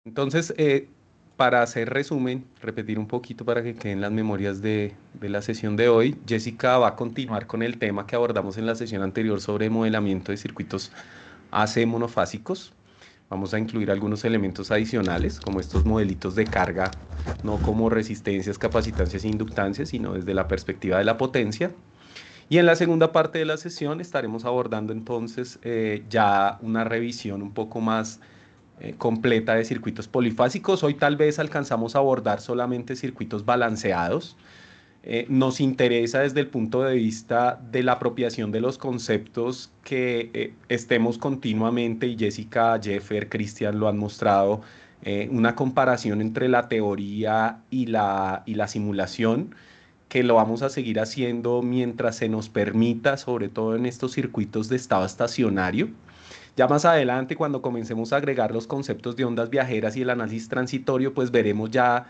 Entonces, para hacer resumen, repetir un poquito para que queden las memorias de la sesión de hoy, Jessica va a continuar con el tema que abordamos en la sesión anterior sobre modelamiento de circuitos AC monofásicos. Vamos a incluir algunos elementos adicionales, como estos modelitos de carga, no como resistencias, capacitancias e inductancias, sino desde la perspectiva de la potencia. Y en la segunda parte de la sesión estaremos abordando entonces ya una revisión un poco más completa de circuitos polifásicos. Hoy tal vez alcanzamos a abordar solamente circuitos balanceados. Nos interesa desde el punto de vista de la apropiación de los conceptos que estemos continuamente, y Jessica, Jeffer, Cristian lo han mostrado, una comparación entre la teoría y la simulación, que lo vamos a seguir haciendo mientras se nos permita, sobre todo en estos circuitos de estado estacionario. Ya más adelante, cuando comencemos a agregar los conceptos de ondas viajeras y el análisis transitorio, pues veremos ya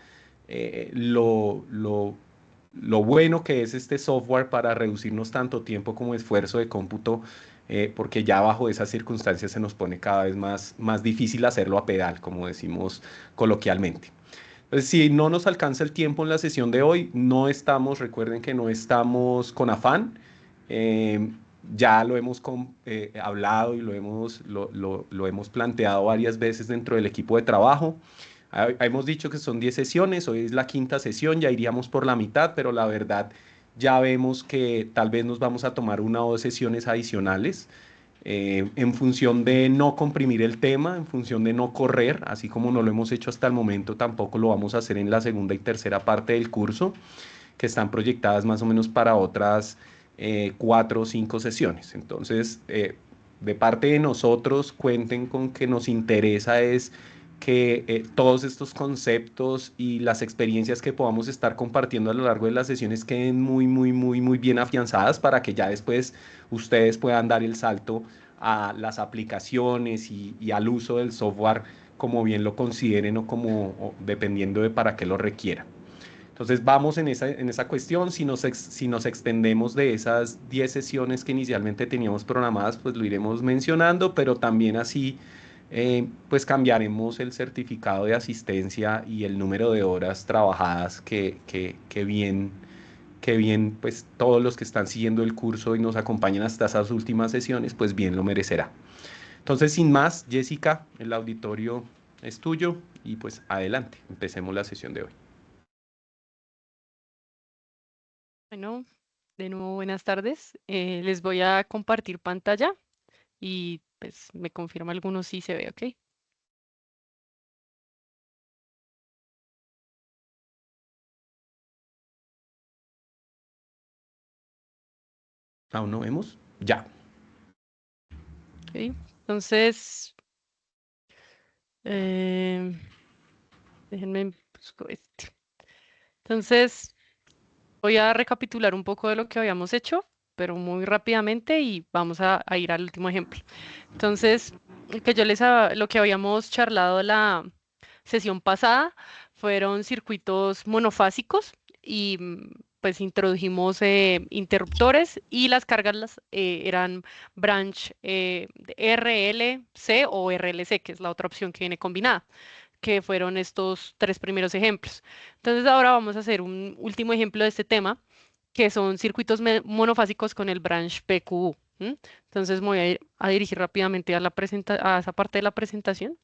eh, lo, lo, lo bueno que es este software para reducirnos tanto tiempo como esfuerzo de cómputo, porque ya bajo esas circunstancias se nos pone cada vez más difícil hacerlo a pedal, como decimos coloquialmente. Entonces, si no nos alcanza el tiempo en la sesión de hoy, no estamos, recuerden que no estamos con afán. eh, ya lo hemos hablado y lo hemos planteado varias veces dentro del equipo de trabajo. Hemos dicho que son 10 sesiones, hoy es la quinta sesión, ya iríamos por la mitad, pero la verdad ya vemos que tal vez nos vamos a tomar una o dos sesiones adicionales, en función de no comprimir el tema, en función de no correr, así como no lo hemos hecho hasta el momento, tampoco lo vamos a hacer en la segunda y tercera parte del curso, que están proyectadas más o menos para otras 4 o 5 sesiones. Entonces, de parte de nosotros, cuenten con que nos interesa es que todos estos conceptos y las experiencias que podamos estar compartiendo a lo largo de las sesiones queden muy bien afianzadas para que ya después ustedes puedan dar el salto a las aplicaciones y al uso del software como bien lo consideren o dependiendo de para qué lo requieran. Entonces vamos en esa cuestión. Si nos extendemos de esas 10 sesiones que inicialmente teníamos programadas, pues lo iremos mencionando, pero también así pues cambiaremos el certificado de asistencia y el número de horas trabajadas que bien pues todos los que están siguiendo el curso y nos acompañan hasta esas últimas sesiones, pues bien lo merecerá. Entonces, sin más, Jessica, el auditorio es tuyo y pues adelante, empecemos la sesión de hoy. Bueno, de nuevo buenas tardes. Les voy a compartir pantalla y pues me confirma algunos si se ve, ¿ok? ¿Aún no vemos? Ya. Ok. Entonces, eh, déjenme busco este. Entonces, voy a recapitular un poco de lo que habíamos hecho, pero muy rápidamente y vamos a ir al último ejemplo. Entonces, lo que habíamos charlado la sesión pasada fueron circuitos monofásicos y pues introdujimos interruptores y las cargas eran branch de RLC o RLC, que es la otra opción que viene combinada, que fueron estos tres primeros ejemplos. Entonces ahora vamos a hacer un último ejemplo de este tema, que son circuitos monofásicos con el branch PQU. Entonces me voy a, a dirigir rápidamente a a esa parte de la presentación.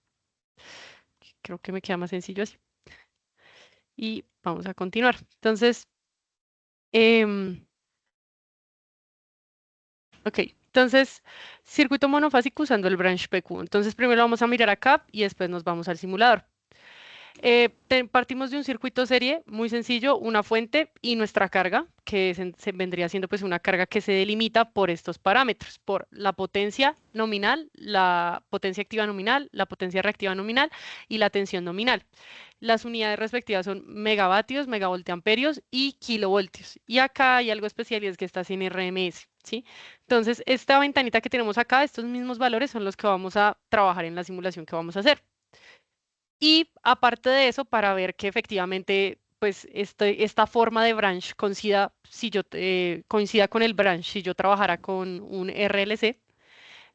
Creo que me queda más sencillo así. Y vamos a continuar. Entonces, em, ok. Entonces, circuito monofásico usando el branch PQ. Entonces, primero vamos a mirar acá y después nos vamos al simulador. Partimos de un circuito serie muy sencillo, una fuente y nuestra carga, que se vendría siendo pues una carga que se delimita por estos parámetros, por la potencia nominal, la potencia activa nominal, la potencia reactiva nominal y la tensión nominal. Las unidades respectivas son megavatios, megavoltiamperios y kilovoltios. Y acá hay algo especial y es que está sin RMS, ¿sí? Entonces, esta ventanita que tenemos acá, estos mismos valores son los que vamos a trabajar en la simulación que vamos a hacer. Y aparte de eso, para ver que efectivamente, pues, esta forma de branch coincida, si yo, coincida con el branch, si yo trabajara con un RLC,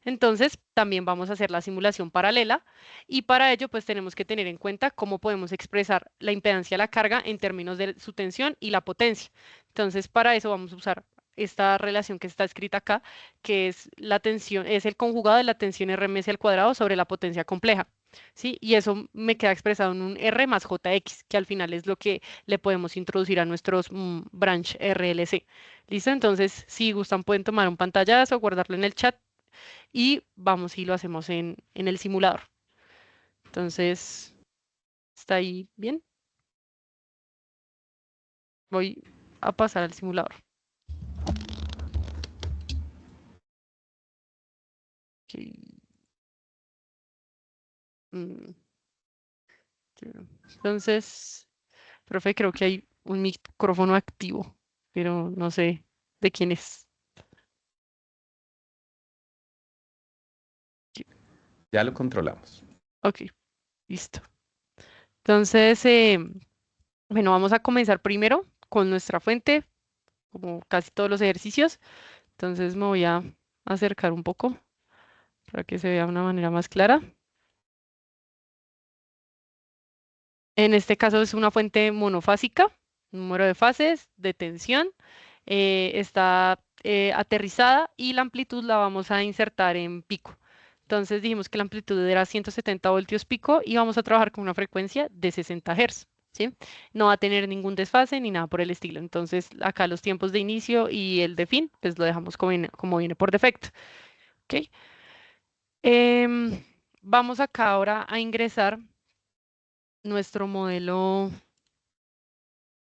Entonces, también vamos a hacer la simulación paralela y para ello, pues tenemos que tener en cuenta cómo podemos expresar la impedancia de la carga en términos de su tensión y la potencia. Entonces, para eso vamos a usar esta relación que está escrita acá, que es la tensión, es el conjugado de la tensión RMS al cuadrado sobre la potencia compleja. ¿Sí? Y eso me queda expresado en un R más JX, que al final es lo que le podemos introducir a nuestros branch RLC. ¿Listo? Entonces, si gustan, pueden tomar un pantallazo, guardarlo en el chat y vamos y lo hacemos en el simulador. Entonces, ¿está ahí bien? Voy a pasar al simulador. Okay. Mm, Entonces, profe, creo que hay un micrófono activo, pero no sé de quién es. Ya lo controlamos. Ok, listo. Entonces, bueno, vamos a comenzar primero con nuestra fuente, como casi todos los ejercicios. Entonces me voy a acercar un poco para que se vea de una manera más clara. En este caso es una fuente monofásica, número de fases, de tensión, está aterrizada y la amplitud la vamos a insertar en pico. Entonces dijimos que la amplitud era 170 voltios pico y vamos a trabajar con una frecuencia de 60 Hz. ¿Sí? No va a tener ningún desfase ni nada por el estilo. Entonces acá los tiempos de inicio y el de fin, pues lo dejamos como viene por defecto. ¿Ok? Vamos acá ahora a ingresar nuestro modelo,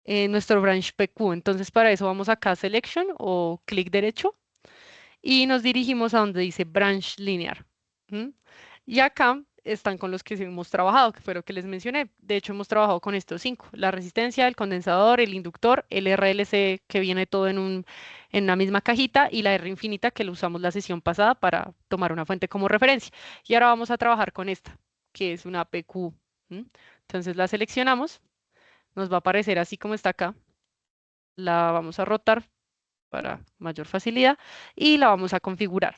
nuestro branch PQ. Entonces, para eso vamos acá a Selection o clic derecho y nos dirigimos a donde dice Branch Linear. ¿M? Y acá están con los que sí hemos trabajado, que fue lo que les mencioné. De hecho, hemos trabajado con estos cinco: la resistencia, el condensador, el inductor, el RLC que viene todo en una misma cajita y la R infinita que lo usamos la sesión pasada para tomar una fuente como referencia. Y ahora vamos a trabajar con esta, que es una PQ. ¿M? Entonces la seleccionamos, nos va a aparecer así como está acá. La vamos a rotar para mayor facilidad y la vamos a configurar.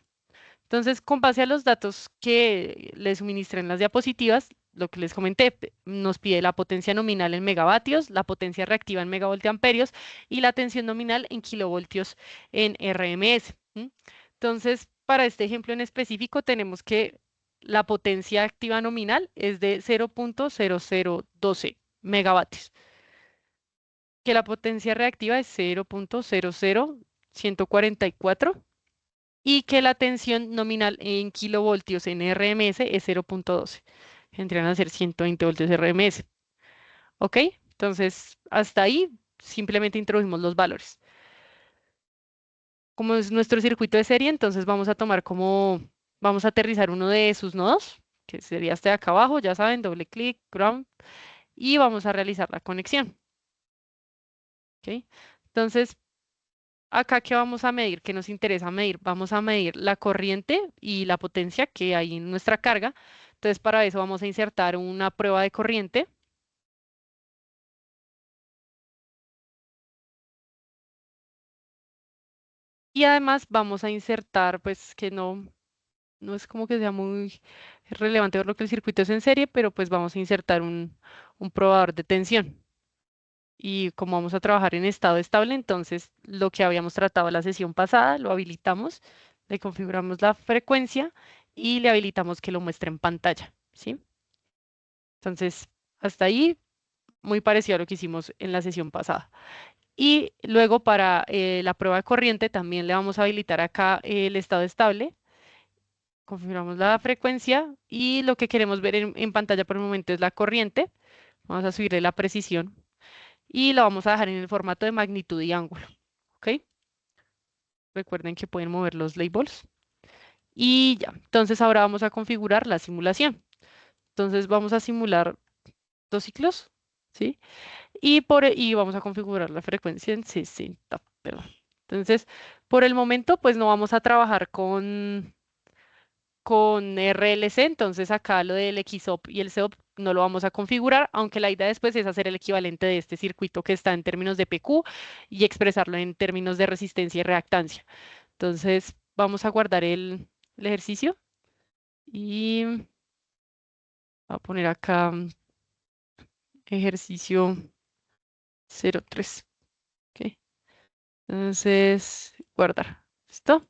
Entonces, con base a los datos que les suministré en las diapositivas, lo que les comenté, nos pide la potencia nominal en megavatios, la potencia reactiva en megavoltiamperios y la tensión nominal en kilovoltios en RMS. Entonces, para este ejemplo en específico, tenemos que la potencia activa nominal es de 0.0012 megavatios, que la potencia reactiva es 0.00144 y que la tensión nominal en kilovoltios en RMS es 0.12. Vendrían a ser 120 voltios RMS. ¿Ok? Entonces, hasta ahí simplemente introducimos los valores. Como es nuestro circuito de serie, entonces vamos a aterrizar uno de sus nodos, que sería este de acá abajo, ya saben, doble clic, ground, y vamos a realizar la conexión. ¿Ok? Entonces, acá, ¿qué vamos a medir? ¿Qué nos interesa medir? Vamos a medir la corriente y la potencia que hay en nuestra carga. Entonces, para eso vamos a insertar una prueba de corriente. Y además vamos a insertar, pues que no es como que sea muy relevante ver lo que el circuito es en serie, pero pues vamos a insertar un probador de tensión. Y como vamos a trabajar en estado estable, entonces lo que habíamos tratado la sesión pasada, lo habilitamos, le configuramos la frecuencia y le habilitamos que lo muestre en pantalla, ¿sí? Entonces, hasta ahí, muy parecido a lo que hicimos en la sesión pasada. Y luego para la prueba de corriente también le vamos a habilitar acá el estado estable. Configuramos la frecuencia y lo que queremos ver en pantalla por el momento es la corriente. Vamos a subirle la precisión y la vamos a dejar en el formato de magnitud y ángulo. ¿Ok? Recuerden que pueden mover los labels. Y ya, entonces ahora vamos a configurar la simulación. Entonces vamos a simular dos ciclos, ¿sí? Y vamos a configurar la frecuencia en 60, perdón. Entonces, por el momento, pues no vamos a trabajar con RLC, entonces acá lo del XOP y el COP no lo vamos a configurar, aunque la idea después es hacer el equivalente de este circuito que está en términos de PQ y expresarlo en términos de resistencia y reactancia. Entonces, vamos a guardar el ejercicio. Y voy a poner acá ejercicio 03. Ok. Entonces, guardar. ¿Listo?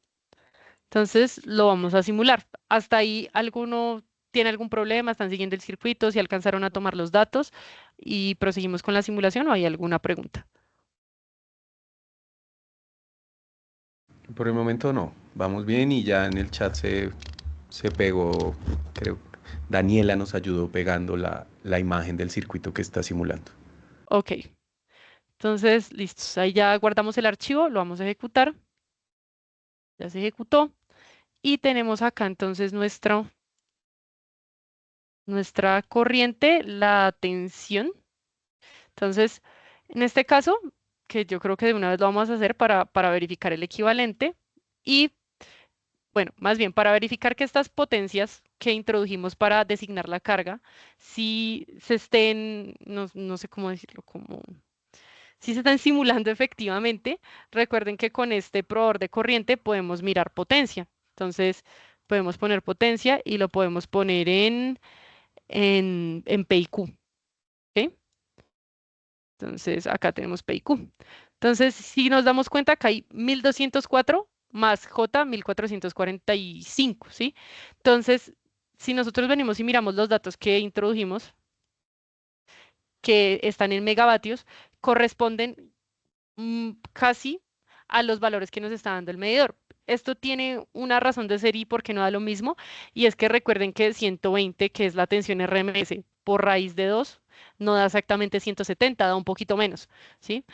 Entonces lo vamos a simular. ¿Hasta ahí alguno tiene algún problema? ¿Están siguiendo el circuito? ¿Si alcanzaron a tomar los datos? ¿Y proseguimos con la simulación o hay alguna pregunta? Por el momento no, vamos bien y ya en el chat se pegó, creo, Daniela nos ayudó pegando la imagen del circuito que está simulando. Ok. Entonces, listos. Ahí ya guardamos el archivo, lo vamos a ejecutar. Ya se ejecutó. Y tenemos acá entonces nuestra corriente, la tensión. Entonces, en este caso, que yo creo que de una vez lo vamos a hacer para verificar el equivalente. Y bueno, más bien para verificar que estas potencias que introdujimos para designar la carga, si se estén, no sé cómo decirlo, como si se están simulando efectivamente, recuerden que con este probador de corriente podemos mirar potencia. Entonces, podemos poner potencia y lo podemos poner en P y Q. ¿Ok? Entonces, acá tenemos P y Q. Entonces, si nos damos cuenta que hay 1204 más J 1445, ¿sí? Entonces, si nosotros venimos y miramos los datos que introdujimos, que están en megavatios, corresponden casi a los valores que nos está dando el medidor. Esto tiene una razón de ser y por qué no da lo mismo, y es que recuerden que 120, que es la tensión RMS por raíz de 2, no da exactamente 170, da un poquito menos, ¿sí?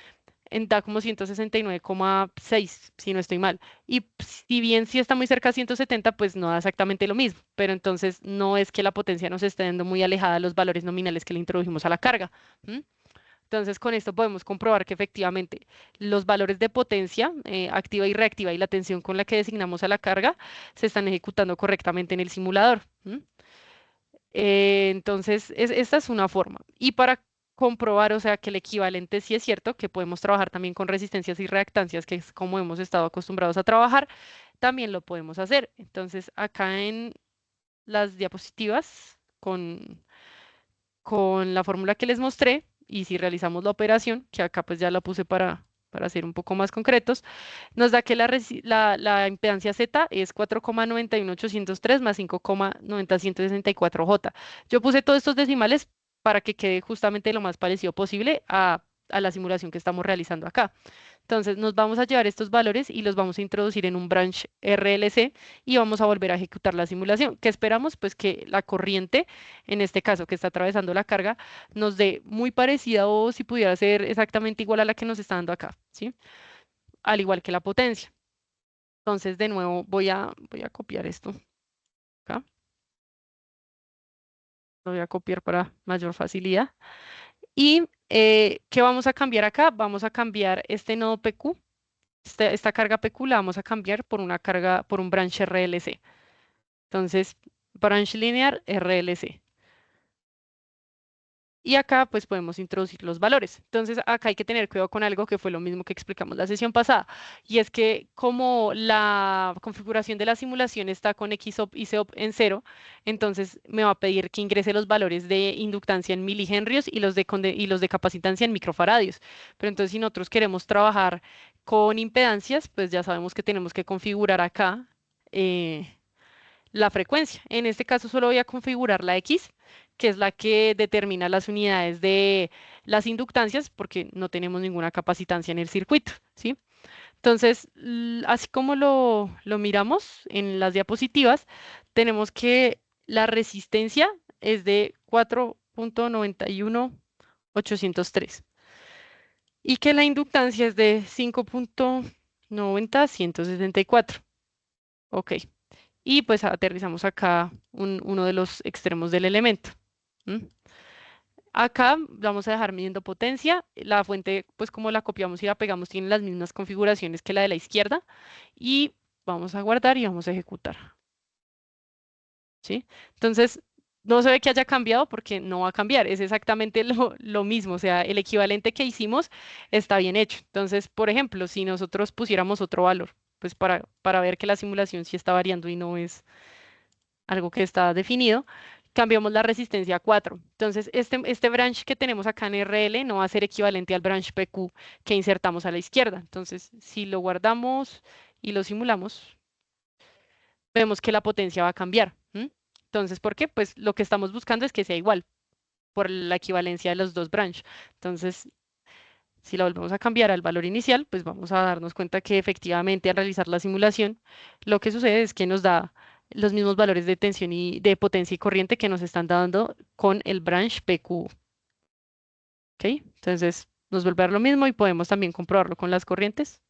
Da como 169,6, si no estoy mal. Y si bien sí está muy cerca a 170, pues no da exactamente lo mismo, pero entonces no es que la potencia nos esté dando muy alejada de los valores nominales que le introdujimos a la carga. Entonces, con esto podemos comprobar que efectivamente los valores de potencia activa y reactiva y la tensión con la que designamos a la carga se están ejecutando correctamente en el simulador. Entonces, esta es una forma. Y para comprobar, o sea, que el equivalente sí es cierto, que podemos trabajar también con resistencias y reactancias, que es como hemos estado acostumbrados a trabajar, también lo podemos hacer. Entonces, acá en las diapositivas, con la fórmula que les mostré, y si realizamos la operación, que acá pues ya la puse para ser un poco más concretos, nos da que la impedancia Z es 4,91803 más 5,90164J. Yo puse todos estos decimales para que quede justamente lo más parecido posible a la simulación que estamos realizando acá. Entonces nos vamos a llevar estos valores y los vamos a introducir en un branch RLC y vamos a volver a ejecutar la simulación. ¿Qué esperamos? Pues que la corriente, en este caso que está atravesando la carga, nos dé muy parecida o si pudiera ser exactamente igual a la que nos está dando acá, ¿sí? Al igual que la potencia. Entonces, de nuevo, voy a copiar esto acá. Lo voy a copiar para mayor facilidad. ¿Y qué vamos a cambiar acá? Vamos a cambiar este nodo PQ. Esta carga PQ la vamos a cambiar por una carga, por un branch RLC. Entonces, branch linear RLC. Y acá pues podemos introducir los valores. Entonces acá hay que tener cuidado con algo que fue lo mismo que explicamos la sesión pasada. Y es que como la configuración de la simulación está con XOP y COP en 0, entonces me va a pedir que ingrese los valores de inductancia en milihenrios y y los de capacitancia en microfaradios. Pero entonces si nosotros queremos trabajar con impedancias, pues ya sabemos que tenemos que configurar acá. La frecuencia. En este caso solo voy a configurar la X, que es la que determina las unidades de las inductancias, porque no tenemos ninguna capacitancia en el circuito, ¿sí? Entonces, así como lo miramos en las diapositivas, tenemos que la resistencia es de 4,91803 y que la inductancia es de 5,90164. Ok. Y pues aterrizamos acá uno de los extremos del elemento. ¿M? Acá vamos a dejar midiendo potencia. La fuente, pues como la copiamos y la pegamos, tiene las mismas configuraciones que la de la izquierda. Y vamos a guardar y vamos a ejecutar. ¿Sí? Entonces, no se ve que haya cambiado porque no va a cambiar. Es exactamente lo mismo. O sea, el equivalente que hicimos está bien hecho. Entonces, por ejemplo, si nosotros pusiéramos otro valor, pues para ver que la simulación sí está variando y no es algo que está definido, cambiamos la resistencia a 4. Entonces, este branch que tenemos acá en RL no va a ser equivalente al branch PQ que insertamos a la izquierda. Entonces, si lo guardamos y lo simulamos, vemos que la potencia va a cambiar. Entonces, ¿por qué? Pues lo que estamos buscando es que sea igual por la equivalencia de los dos branch. Entonces, si la volvemos a cambiar al valor inicial, pues vamos a darnos cuenta que efectivamente al realizar la simulación, lo que sucede es que nos da los mismos valores de tensión y de potencia y corriente que nos están dando con el branch PQ. ¿Ok? Entonces nos vuelve a dar lo mismo y podemos también comprobarlo con las corrientes.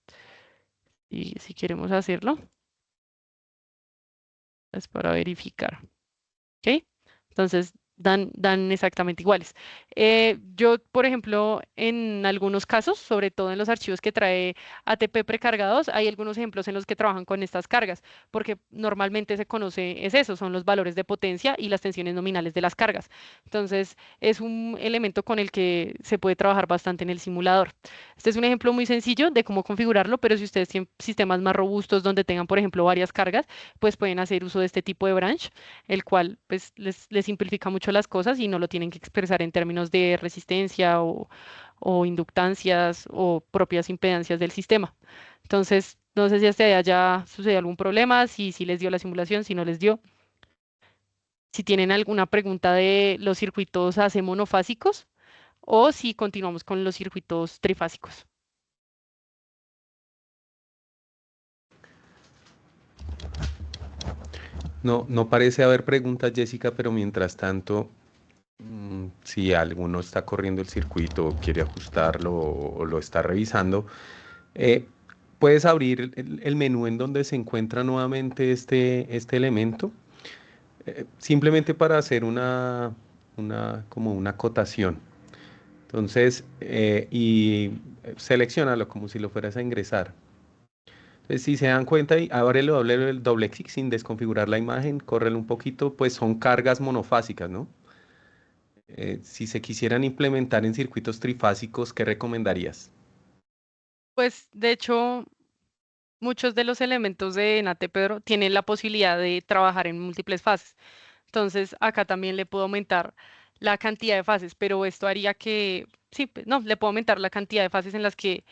Y si queremos hacerlo, es para verificar. ¿Ok? Entonces dan exactamente iguales. Yo, por ejemplo, en algunos casos, sobre todo en los archivos que trae ATP precargados, hay algunos ejemplos en los que trabajan con estas cargas, porque normalmente se conoce, es eso, son los valores de potencia y las tensiones nominales de las cargas. Entonces, es un elemento con el que se puede trabajar bastante en el simulador. Este es un ejemplo muy sencillo de cómo configurarlo, pero si ustedes tienen sistemas más robustos donde tengan, por ejemplo, varias cargas, pues pueden hacer uso de este tipo de branch, el cual pues les simplifica mucho las cosas y no lo tienen que expresar en términos de resistencia o inductancias o propias impedancias del sistema. Entonces, no sé si hasta allá ya sucedió algún problema, si les dio la simulación, si no les dio. Si tienen alguna pregunta de los circuitos AC monofásicos o si continuamos con los circuitos trifásicos. No, no parece haber preguntas, Jessica, pero mientras tanto, si alguno está corriendo el circuito o quiere ajustarlo o lo está revisando, eh, puedes abrir el menú en donde se encuentra nuevamente este elemento, simplemente para hacer como una acotación. Entonces, seleccionalo como si lo fueras a ingresar. Entonces, si se dan cuenta, y ábrele el doble clic sin desconfigurar la imagen, córrele un poquito, pues son cargas monofásicas, ¿no? Si se quisieran implementar en circuitos trifásicos, ¿qué recomendarías? Pues de hecho, muchos de los elementos de NAT Pedro tienen la posibilidad de trabajar en múltiples fases. Entonces, acá también le puedo aumentar la cantidad de fases, pero esto haría que, sí, pues, no, le puedo aumentar la cantidad de fases en las que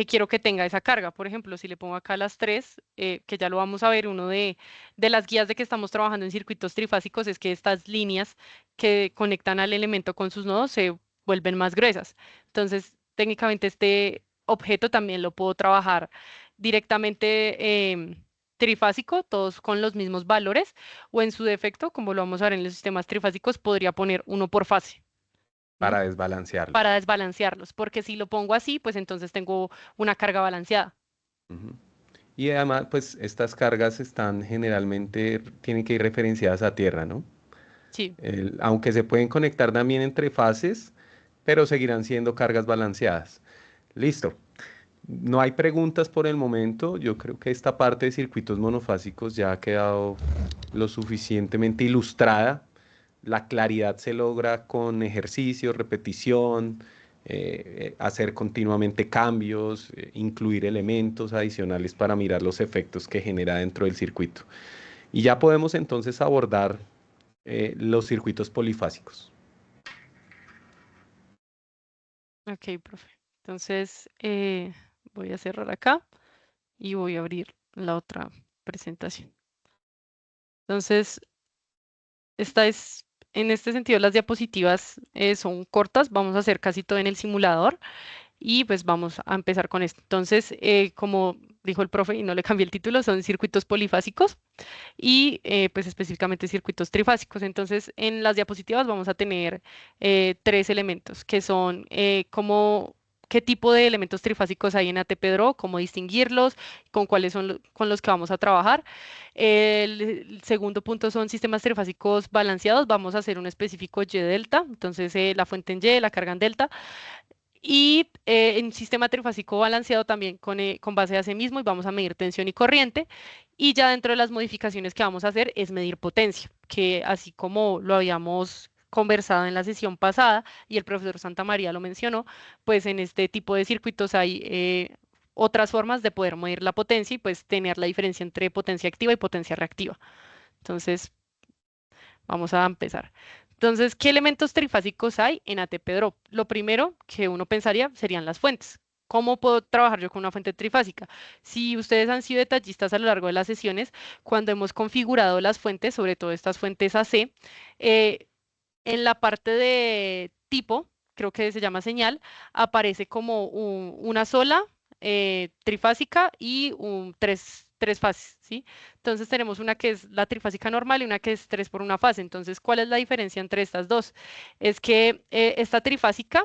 quiero que tenga esa carga. Por ejemplo, si le pongo acá las tres, que ya lo vamos a ver, uno de las guías de que estamos trabajando en circuitos trifásicos es que estas líneas que conectan al elemento con sus nodos se vuelven más gruesas. Entonces, técnicamente este objeto también lo puedo trabajar directamente trifásico, todos con los mismos valores, o en su defecto, como lo vamos a ver en los sistemas trifásicos, podría poner uno por fase. ¿M? Para desbalancearlo. Para desbalancearlos, porque si lo pongo así, pues entonces tengo una carga balanceada. Ujú. Y además, pues estas cargas están generalmente, tienen que ir referenciadas a tierra, ¿no? Sí, Aunque se pueden conectar también entre fases, pero seguirán siendo cargas balanceadas. Listo. No hay preguntas por el momento. Yo creo que esta parte de circuitos monofásicos ya ha quedado lo suficientemente ilustrada. La claridad se logra con ejercicio, repetición, hacer continuamente cambios, incluir elementos adicionales para mirar los efectos que genera dentro del circuito. Y ya podemos entonces abordar los circuitos polifásicos. ok, profe. Entonces, voy a cerrar acá y voy a abrir la otra presentación. Entonces, en este sentido, las diapositivas son cortas, vamos a hacer casi todo en el simulador. Y pues vamos a empezar con esto. Entonces, como dijo el profe y no le cambié el título, son circuitos polifásicos y pues específicamente circuitos trifásicos. Entonces, en las diapositivas vamos a tener tres elementos que son qué tipo de elementos trifásicos hay en ATP-Draw, cómo distinguirlos, con cuáles son con los que vamos a trabajar. El segundo punto son sistemas trifásicos balanceados. Vamos a hacer un específico Y delta, entonces la fuente en Y, la carga en delta. Y en sistema trifásico balanceado también con base a ese mismo y vamos a medir tensión y corriente. Y ya dentro de las modificaciones que vamos a hacer es medir potencia, que así como lo habíamos conversado en la sesión pasada y el profesor Santamaría lo mencionó, pues en este tipo de circuitos hay otras formas de poder medir la potencia y pues tener la diferencia entre potencia activa y potencia reactiva. Entonces, vamos a empezar. Entonces, ¿qué elementos trifásicos hay en ATP Drop? Lo primero que uno pensaría serían las fuentes. ¿Cómo puedo trabajar yo con una fuente trifásica? Si ustedes han sido detallistas a lo largo de las sesiones, cuando hemos configurado las fuentes, sobre todo estas fuentes AC, eh, en la parte de tipo, creo que se llama señal, aparece como una sola trifásica y tres fases, ¿sí? Entonces tenemos una que es la trifásica normal y una que es 3 por una fase. Entonces, ¿cuál es la diferencia entre estas dos? Es que esta trifásica,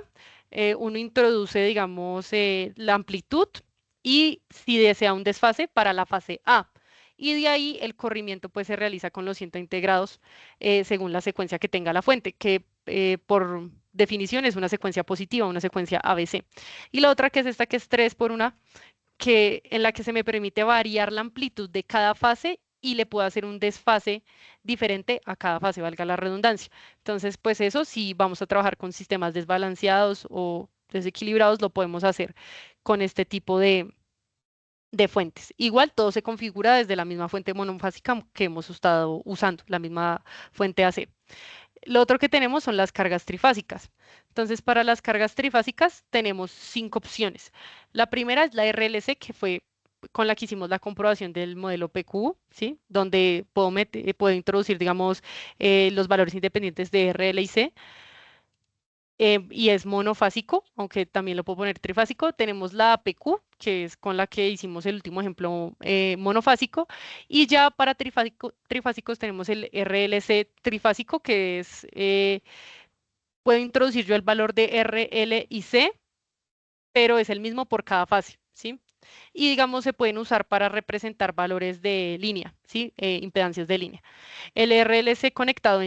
uno introduce, digamos, la amplitud y si desea un desfase para la fase A. Y de ahí el corrimiento pues se realiza con los 100 integrados según la secuencia que tenga la fuente, que por definición es una secuencia positiva, una secuencia ABC. Y la otra que es esta que es 3 por una, que, en la que se me permite variar la amplitud de cada fase y le puedo hacer un desfase diferente a cada fase, valga la redundancia. Entonces, pues eso, si vamos a trabajar con sistemas desbalanceados o desequilibrados, lo podemos hacer con este tipo de fuentes. Igual todo se configura desde la misma fuente monofásica que hemos estado usando, la misma fuente AC. Lo otro que tenemos son las cargas trifásicas. Entonces, para las cargas trifásicas tenemos 5 opciones. La primera es la RLC, que fue con la que hicimos la comprobación del modelo PQ, ¿sí? Donde puedo introducir, digamos, los valores independientes de RL y C y es monofásico, aunque también lo puedo poner trifásico. Tenemos la APQ, que es con la que hicimos el último ejemplo monofásico, y ya para trifásicos tenemos el RLC trifásico, que es, puedo introducir yo el valor de R, L y C, pero es el mismo por cada fase, ¿sí? Y digamos, se pueden usar para representar valores de línea, ¿sí? Impedancias de línea. El RLC conectado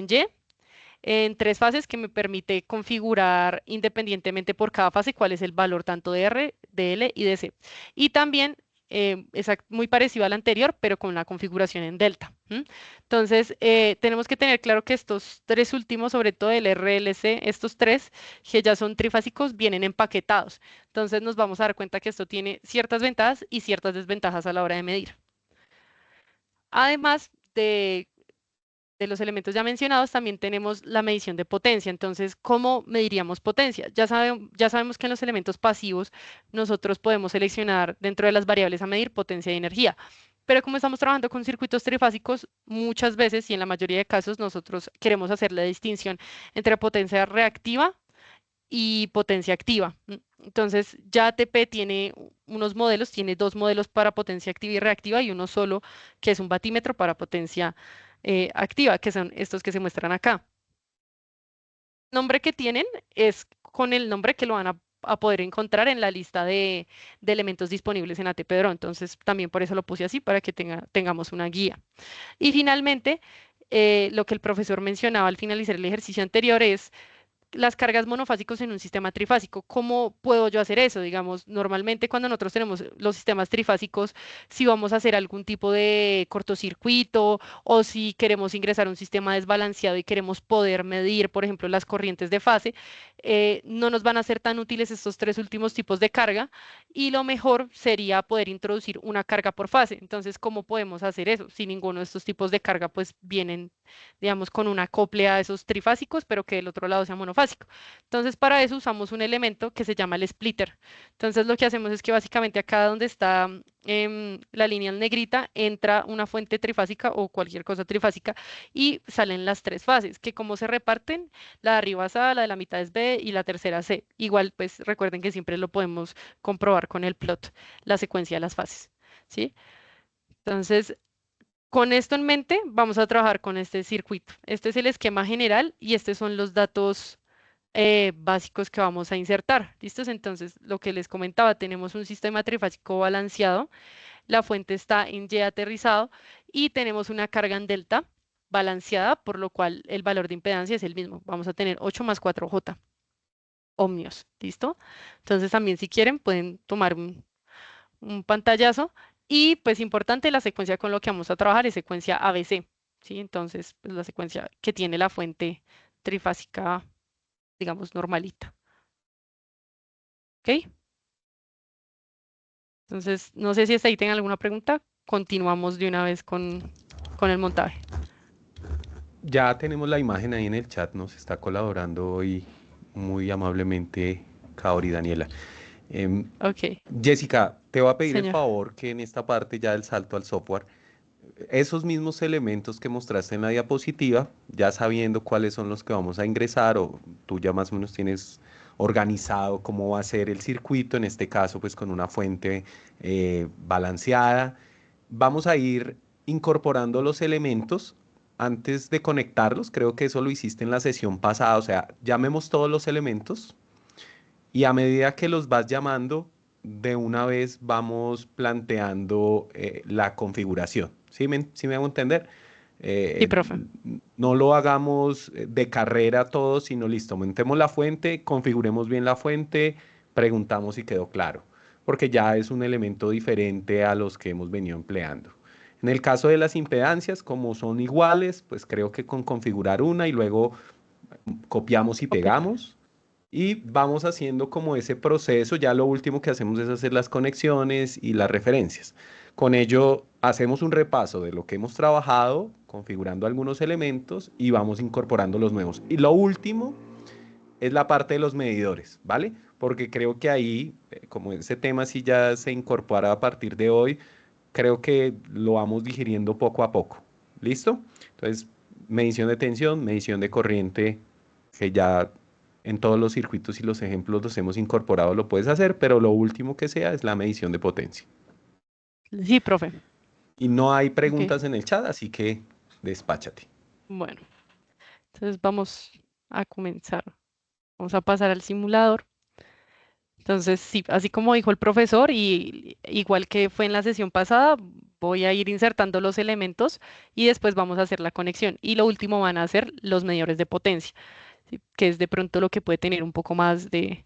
en 3 fases que me permite configurar independientemente por cada fase cuál es el valor tanto de R, de L y de C. Y también es muy parecido al anterior, pero con la configuración en delta. Entonces, tenemos que tener claro que estos 3 últimos, sobre todo el RLC, estos 3 que ya son trifásicos, vienen empaquetados. Entonces, nos vamos a dar cuenta que esto tiene ciertas ventajas y ciertas desventajas a la hora de medir. Además de los elementos ya mencionados, también tenemos la medición de potencia. Entonces, ¿cómo mediríamos potencia? Ya sabemos que en los elementos pasivos nosotros podemos seleccionar dentro de las variables a medir potencia y energía. Pero como estamos trabajando con circuitos trifásicos, muchas veces y en la mayoría de casos nosotros queremos hacer la distinción entre potencia reactiva y potencia activa. Entonces, ya ATP tiene unos modelos, tiene 2 modelos para potencia activa y reactiva y uno solo que es un batímetro para potencia activa, que son estos que se muestran acá. El nombre que tienen es con el nombre que lo van a poder encontrar en la lista de elementos disponibles en ATP Draw. Entonces, también por eso lo puse así, para que tengamos una guía. Y finalmente, lo que el profesor mencionaba al finalizar el ejercicio anterior es las cargas monofásicos en un sistema trifásico. ¿Cómo puedo yo hacer eso? Digamos, normalmente cuando nosotros tenemos los sistemas trifásicos, si vamos a hacer algún tipo de cortocircuito o si queremos ingresar a un sistema desbalanceado y queremos poder medir, por ejemplo, las corrientes de fase, no nos van a ser tan útiles estos 3 últimos tipos de carga y lo mejor sería poder introducir una carga por fase. Entonces, ¿cómo podemos hacer eso? Si ninguno de estos tipos de carga pues vienen, digamos, con una acople a esos trifásicos, pero que del otro lado sea monofásico. Entonces, para eso usamos un elemento que se llama el splitter. Entonces, lo que hacemos es que básicamente acá donde está la línea en negrita, entra una fuente trifásica o cualquier cosa trifásica y salen las 3 fases, que como se reparten, la de arriba es A, la de la mitad es B y la tercera C. Igual, pues recuerden que siempre lo podemos comprobar con el plot, la secuencia de las fases, ¿sí? Entonces, con esto en mente, vamos a trabajar con este circuito. Este es el esquema general y estos son los datos básicos que vamos a insertar. ¿Listos? Entonces, lo que les comentaba, tenemos un sistema trifásico balanceado, la fuente está en Y aterrizado y tenemos una carga en delta balanceada, por lo cual el valor de impedancia es el mismo. Vamos a tener 8 más 4J ohmios. ¿Listo? Entonces, también si quieren, pueden tomar un pantallazo. Y pues importante, la secuencia con lo que vamos a trabajar es secuencia ABC, ¿sí? Entonces, pues, la secuencia que tiene la fuente trifásica, digamos, normalita. ¿Ok? Entonces, no sé si hasta ahí tienen alguna pregunta. Continuamos de una vez con el montaje. Ya tenemos la imagen ahí en el chat, nos está colaborando hoy muy amablemente Kaori Daniela. Em, Ok, Jessica, te voy a pedir el señor. favor que en esta parte ya del salto al software, esos mismos elementos que mostraste en la diapositiva, ya sabiendo cuáles son los que vamos a ingresar, o tú ya más o menos tienes organizado cómo va a ser el circuito, en este caso pues con una fuente balanceada, vamos a ir incorporando los elementos antes de conectarlos. Creo que eso lo hiciste en la sesión pasada, o sea, llamemos todos los elementos y a medida que los vas llamando, de una vez vamos planteando la configuración. ¿Sí me hago entender? Sí, Eh, profe. no lo hagamos de carrera todo, sino listo, montemos la fuente, configuremos bien la fuente, preguntamos si quedó claro, porque ya es un elemento diferente a los que hemos venido empleando. En el caso de las impedancias, como son iguales, pues creo que con configurar una y luego copiamos y Copia y pega. pegamos y vamos haciendo como ese proceso. Ya lo último que hacemos es hacer las conexiones y las referencias. Con ello hacemos un repaso de lo que hemos trabajado, configurando algunos elementos y vamos incorporando los nuevos. Y lo último es la parte de los medidores, ¿vale? Porque creo que ahí, como ese tema sí ya se incorpora a partir de hoy, creo que lo vamos digiriendo poco a poco. ¿Listo? Entonces, medición de tensión, medición de corriente, que ya en todos los circuitos y los ejemplos los hemos incorporado, lo puedes hacer, pero lo último que sea es la medición de potencia. Sí, profe. Y no hay Ok, preguntas en el chat, así que despáchate. bueno. Entonces vamos a comenzar. Vamos a pasar al simulador. Entonces, sí, así como dijo el profesor, y igual que fue en la sesión pasada, voy a ir insertando los elementos y después vamos a hacer la conexión. Y lo último van a ser los medidores de potencia, ¿sí? Que es de pronto lo que puede tener un poco más de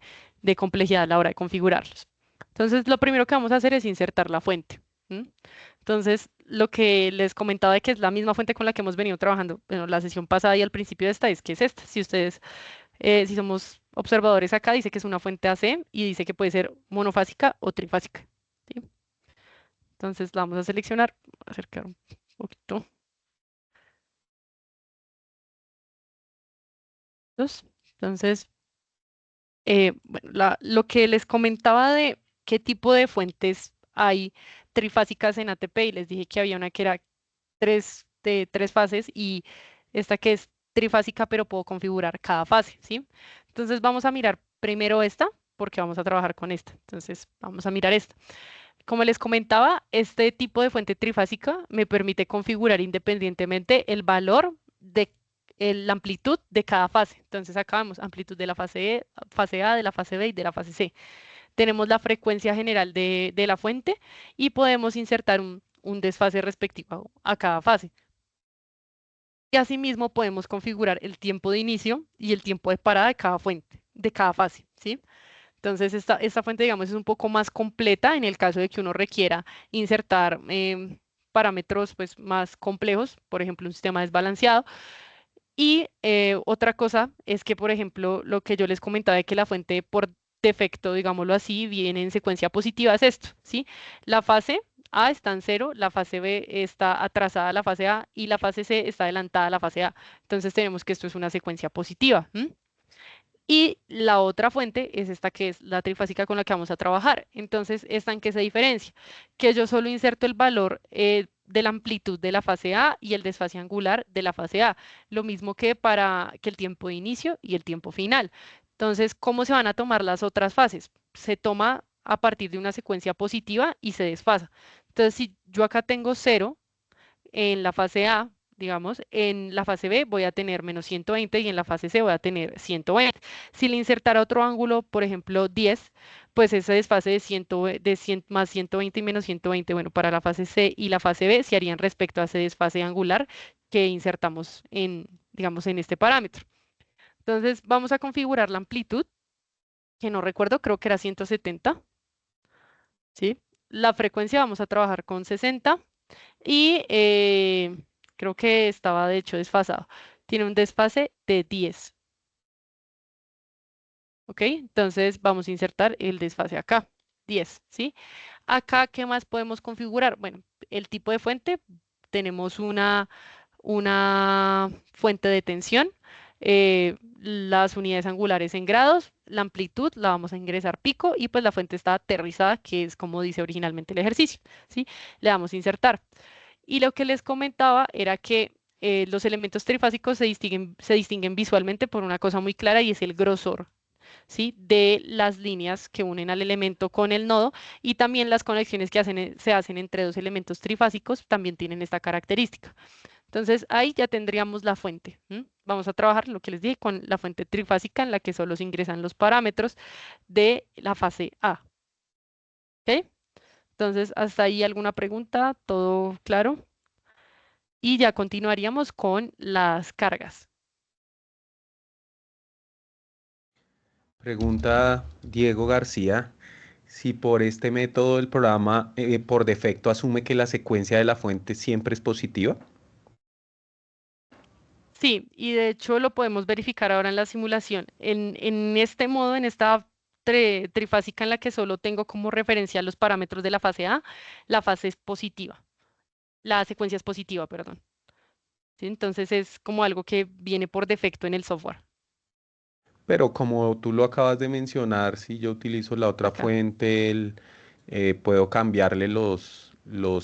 complejidad a la hora de configurarlos. Entonces, lo primero que vamos a hacer es insertar la fuente. ¿M? Entonces, lo que les comentaba de que es la misma fuente con la que hemos venido trabajando, bueno, la sesión pasada y al principio de esta, es que es esta. Si ustedes si somos observadores acá, dice que es una fuente AC y dice que puede ser monofásica o trifásica. ¿Sí? Entonces la vamos a seleccionar, acercar un poquito. Dos. Entonces, bueno, lo que les comentaba de qué tipo de fuentes hay trifásicas en ATP y les dije que había una que era de tres fases y esta que es trifásica, pero puedo configurar cada fase, ¿sí? Entonces vamos a mirar primero esta, porque vamos a trabajar con esta. Entonces vamos a mirar esta. Como les comentaba, este tipo de fuente trifásica me permite configurar independientemente el valor de la amplitud de cada fase. Entonces acá vemos amplitud de la fase A, de la fase B y de la fase C. Tenemos la frecuencia general de la fuente y podemos insertar un desfase respectivo a cada fase. Y asimismo podemos configurar el tiempo de inicio y el tiempo de parada de cada fuente, de cada fase, ¿sí? Entonces, esta fuente, digamos, es un poco más completa en el caso de que uno requiera insertar parámetros pues, más complejos, por ejemplo, un sistema desbalanceado. Y otra cosa es que, por ejemplo, lo que yo les comentaba de que la fuente por defecto, digámoslo así, viene en secuencia positiva, es esto, ¿sí? La fase A está en cero, la fase B está atrasada a la fase A y la fase C está adelantada a la fase A. Entonces tenemos que esto es una secuencia positiva. Y la otra fuente es esta que es la trifásica con la que vamos a trabajar. Entonces, ¿esta en qué se diferencia? Que yo solo inserto el valor de la amplitud de la fase A y el desfase angular de la fase A. Lo mismo que para que el tiempo de inicio y el tiempo final. Entonces, ¿cómo se van a tomar las otras fases? Se toma a partir de una secuencia positiva y se desfasa. Entonces, si yo acá tengo cero, en la fase A, digamos, en la fase B voy a tener menos 120 y en la fase C voy a tener 120. Si le insertara otro ángulo, por ejemplo, 10, pues ese desfase de 100 más 120 y menos 120, bueno, para la fase C y la fase B se harían respecto a ese desfase angular que insertamos en, digamos, en este parámetro. Entonces, vamos a configurar la amplitud, que no recuerdo, creo que era 170, ¿sí? La frecuencia vamos a trabajar con 60 y creo que estaba de hecho desfasado. Tiene un desfase de 10. ¿Ok? Entonces vamos a insertar el desfase acá, 10, ¿sí? Acá, ¿qué más podemos configurar? Bueno, el tipo de fuente, tenemos una fuente de tensión, las unidades angulares en grados, la amplitud la vamos a ingresar pico y pues la fuente está aterrizada, que es como dice originalmente el ejercicio, ¿sí? Le damos a insertar. Y lo que les comentaba era que los elementos trifásicos se distinguen visualmente por una cosa muy clara y es el grosor, ¿sí? De las líneas que unen al elemento con el nodo y también las conexiones que se hacen entre dos elementos trifásicos también tienen esta característica. Entonces ahí ya tendríamos la fuente. Vamos a trabajar lo que les dije con la fuente trifásica en la que solo se ingresan los parámetros de la fase A. ¿Ok? Entonces, hasta ahí alguna pregunta, todo claro. Y ya continuaríamos con las cargas. Pregunta Diego García, si por este método el programa por defecto asume que la secuencia de la fuente siempre es positiva. Sí, y de hecho lo podemos verificar ahora en la simulación. En este modo, en esta trifásica en la que solo tengo como referencia los parámetros de la fase A, la fase es positiva. La secuencia es positiva, perdón. ¿Sí? Entonces es como algo que viene por defecto en el software. Pero como tú lo acabas de mencionar, si yo utilizo la otra Acá, fuente, puedo cambiarle los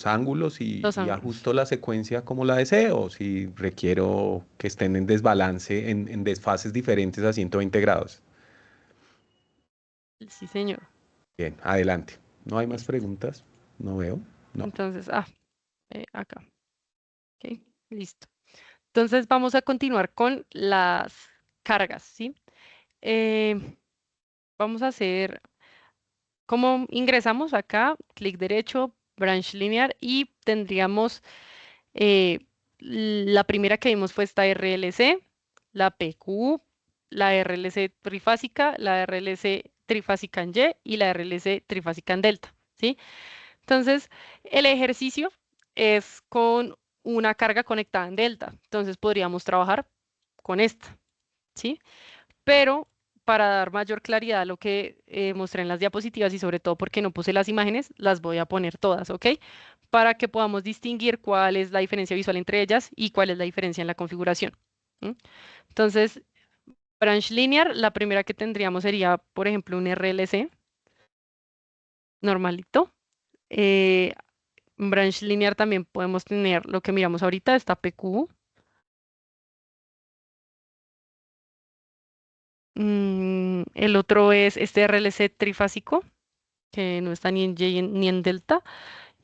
ángulos los y ángulos. ajusto la secuencia como la deseo, si requiero que estén en desbalance, en desfases diferentes a 120 grados. Sí, señor. Bien, adelante. ¿No hay más Listo. preguntas? No veo. No. Entonces, acá. Ok, listo. Entonces vamos a continuar con las cargas, ¿sí? Eh, vamos a hacer, ¿cómo ingresamos acá? Clic derecho, branch linear y tendríamos eh, la primera que vimos fue esta RLC, la PQ, la RLC trifásica, la RLC trifásica en Y y la RLC trifásica en delta, ¿sí? Entonces, el ejercicio es con una carga conectada en delta. Entonces, podríamos trabajar con esta, ¿sí? Pero para dar mayor claridad a lo que mostré en las diapositivas y sobre todo porque no puse las imágenes, las voy a poner todas, ¿ok? Para que podamos distinguir cuál es la diferencia visual entre ellas y cuál es la diferencia en la configuración. ¿M? Entonces, branch linear, la primera que tendríamos sería, por ejemplo, un RLC normalito. Eh, Branch linear también podemos tener lo que miramos ahorita, esta PQ. El otro es este RLC trifásico, que no está ni en Y ni en delta.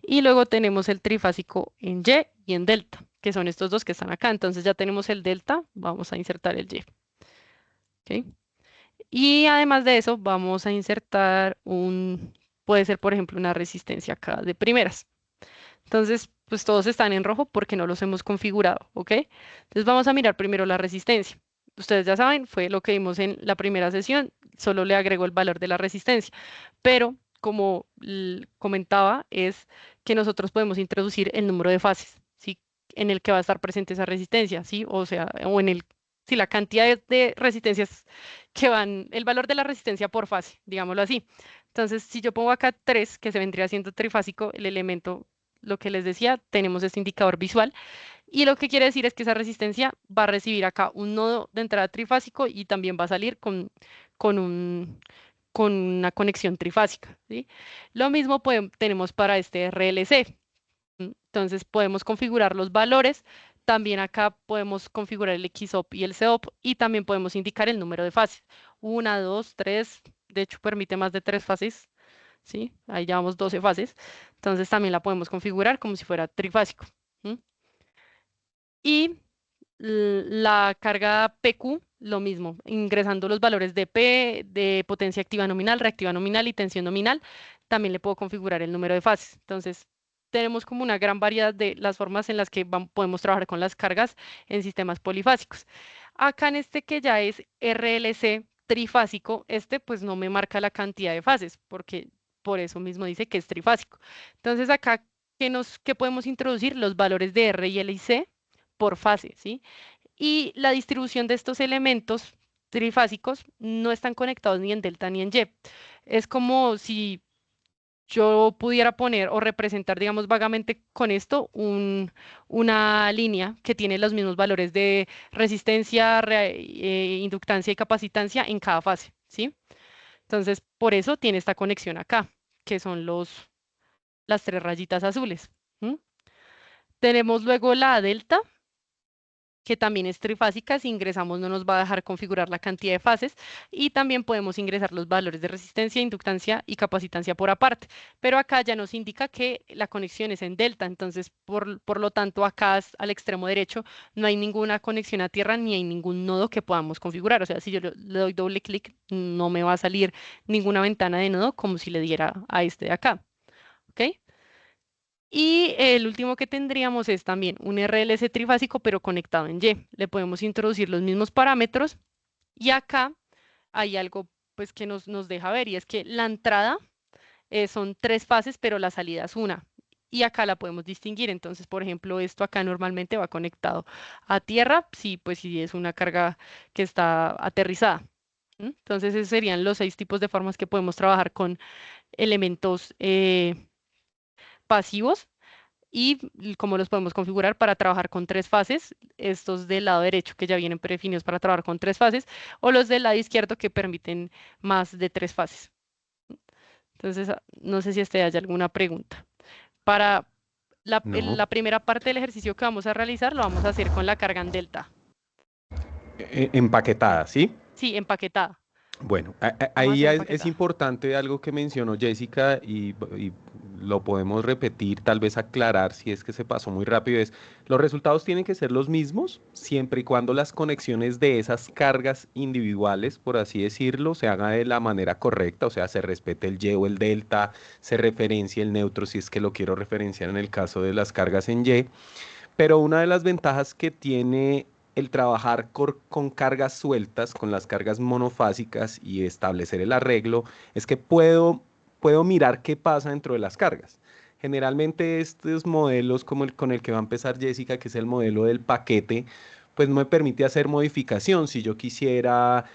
Y luego tenemos el trifásico en Y y en delta, que son estos dos que están acá. Entonces ya tenemos el delta, vamos a insertar el Y. ¿Ok? Y además de eso, vamos a insertar puede ser por ejemplo una resistencia acá de primeras. Entonces, pues todos están en rojo porque no los hemos configurado, ¿ok? Entonces vamos a mirar primero la resistencia. Ustedes ya saben, fue lo que vimos en la primera sesión, solo le agrego el valor de la resistencia. Pero, como comentaba, es que nosotros podemos introducir el número de fases, ¿sí? En el que va a estar presente esa resistencia, ¿sí? O sea, sí, la cantidad de resistencias que van, el valor de la resistencia por fase, digámoslo así. Entonces, si yo pongo acá 3, que se vendría siendo trifásico, el elemento lo que les decía, tenemos este indicador visual y lo que quiere decir es que esa resistencia va a recibir acá un nodo de entrada trifásico y también va a salir con un, con una conexión trifásica, ¿sí? Lo mismo tenemos para este RLC. Entonces podemos configurar los valores. También acá podemos configurar el XOP y el COP y también podemos indicar el número de fases. Una, dos, tres, de hecho permite más de 3 fases. ¿Sí? Ahí llevamos 12 fases. Entonces también la podemos configurar como si fuera trifásico. ¿M? Y la carga PQ, lo mismo, ingresando los valores de P, de potencia activa nominal, reactiva nominal y tensión nominal, también le puedo configurar el número de fases. Entonces, tenemos como una gran variedad de las formas en las que podemos trabajar con las cargas en sistemas polifásicos. Acá en este que ya es RLC trifásico, este pues no me marca la cantidad de fases, porque por eso mismo dice que es trifásico. Entonces acá, ¿qué podemos introducir? Los valores de R y L y C por fase, ¿sí? Y la distribución de estos elementos trifásicos no están conectados ni en delta ni en Y. Es como si yo pudiera poner o representar, digamos, vagamente con esto una línea que tiene los mismos valores de resistencia, inductancia y capacitancia en cada fase, ¿sí? Entonces, por eso tiene esta conexión acá, que son las tres rayitas azules. ¿M? Tenemos luego la delta, que también es trifásica. Si ingresamos no nos va a dejar configurar la cantidad de fases y también podemos ingresar los valores de resistencia, inductancia y capacitancia por aparte. Pero acá ya nos indica que la conexión es en delta, entonces por lo tanto acá al extremo derecho no hay ninguna conexión a tierra ni hay ningún nodo que podamos configurar. O sea, si yo le doy doble clic no me va a salir ninguna ventana de nodo como si le diera a este de acá. ¿Ok? Y el último que tendríamos es también un RLC trifásico, pero conectado en Y. Le podemos introducir los mismos parámetros y acá hay algo pues que nos deja ver y es que la entrada son tres fases, pero la salida es una. Y acá la podemos distinguir. Entonces, por ejemplo, esto acá normalmente va conectado a tierra, sí, pues si es una carga que está aterrizada. Entonces, esos serían los 6 tipos de formas que podemos trabajar con elementos pasivos y cómo los podemos configurar para trabajar con tres fases, estos del lado derecho que ya vienen predefinidos para trabajar con tres fases, o los del lado izquierdo que permiten más de tres fases. Entonces, no sé si haya alguna pregunta. Para No. la primera parte del ejercicio que vamos a realizar, lo vamos a hacer con la carga en delta. Empaquetada, ¿sí? Sí, empaquetada. Bueno, Vamos a ahí hacer es empaquetada. importante algo que mencionó Jessica y lo podemos repetir, tal vez aclarar si es que se pasó muy rápido, es los resultados tienen que ser los mismos siempre y cuando las conexiones de esas cargas individuales, por así decirlo, se haga de la manera correcta, o sea, se respete el Y o el delta, se referencia el neutro si es que lo quiero referenciar en el caso de las cargas en Y. Pero una de las ventajas que tiene el trabajar con cargas sueltas, con las cargas monofásicas y establecer el arreglo, es que puedo mirar qué pasa dentro de las cargas. Generalmente estos modelos como el con el que va a empezar Jessica, que es el modelo del paquete, pues no me permite hacer modificación. Si yo quisiera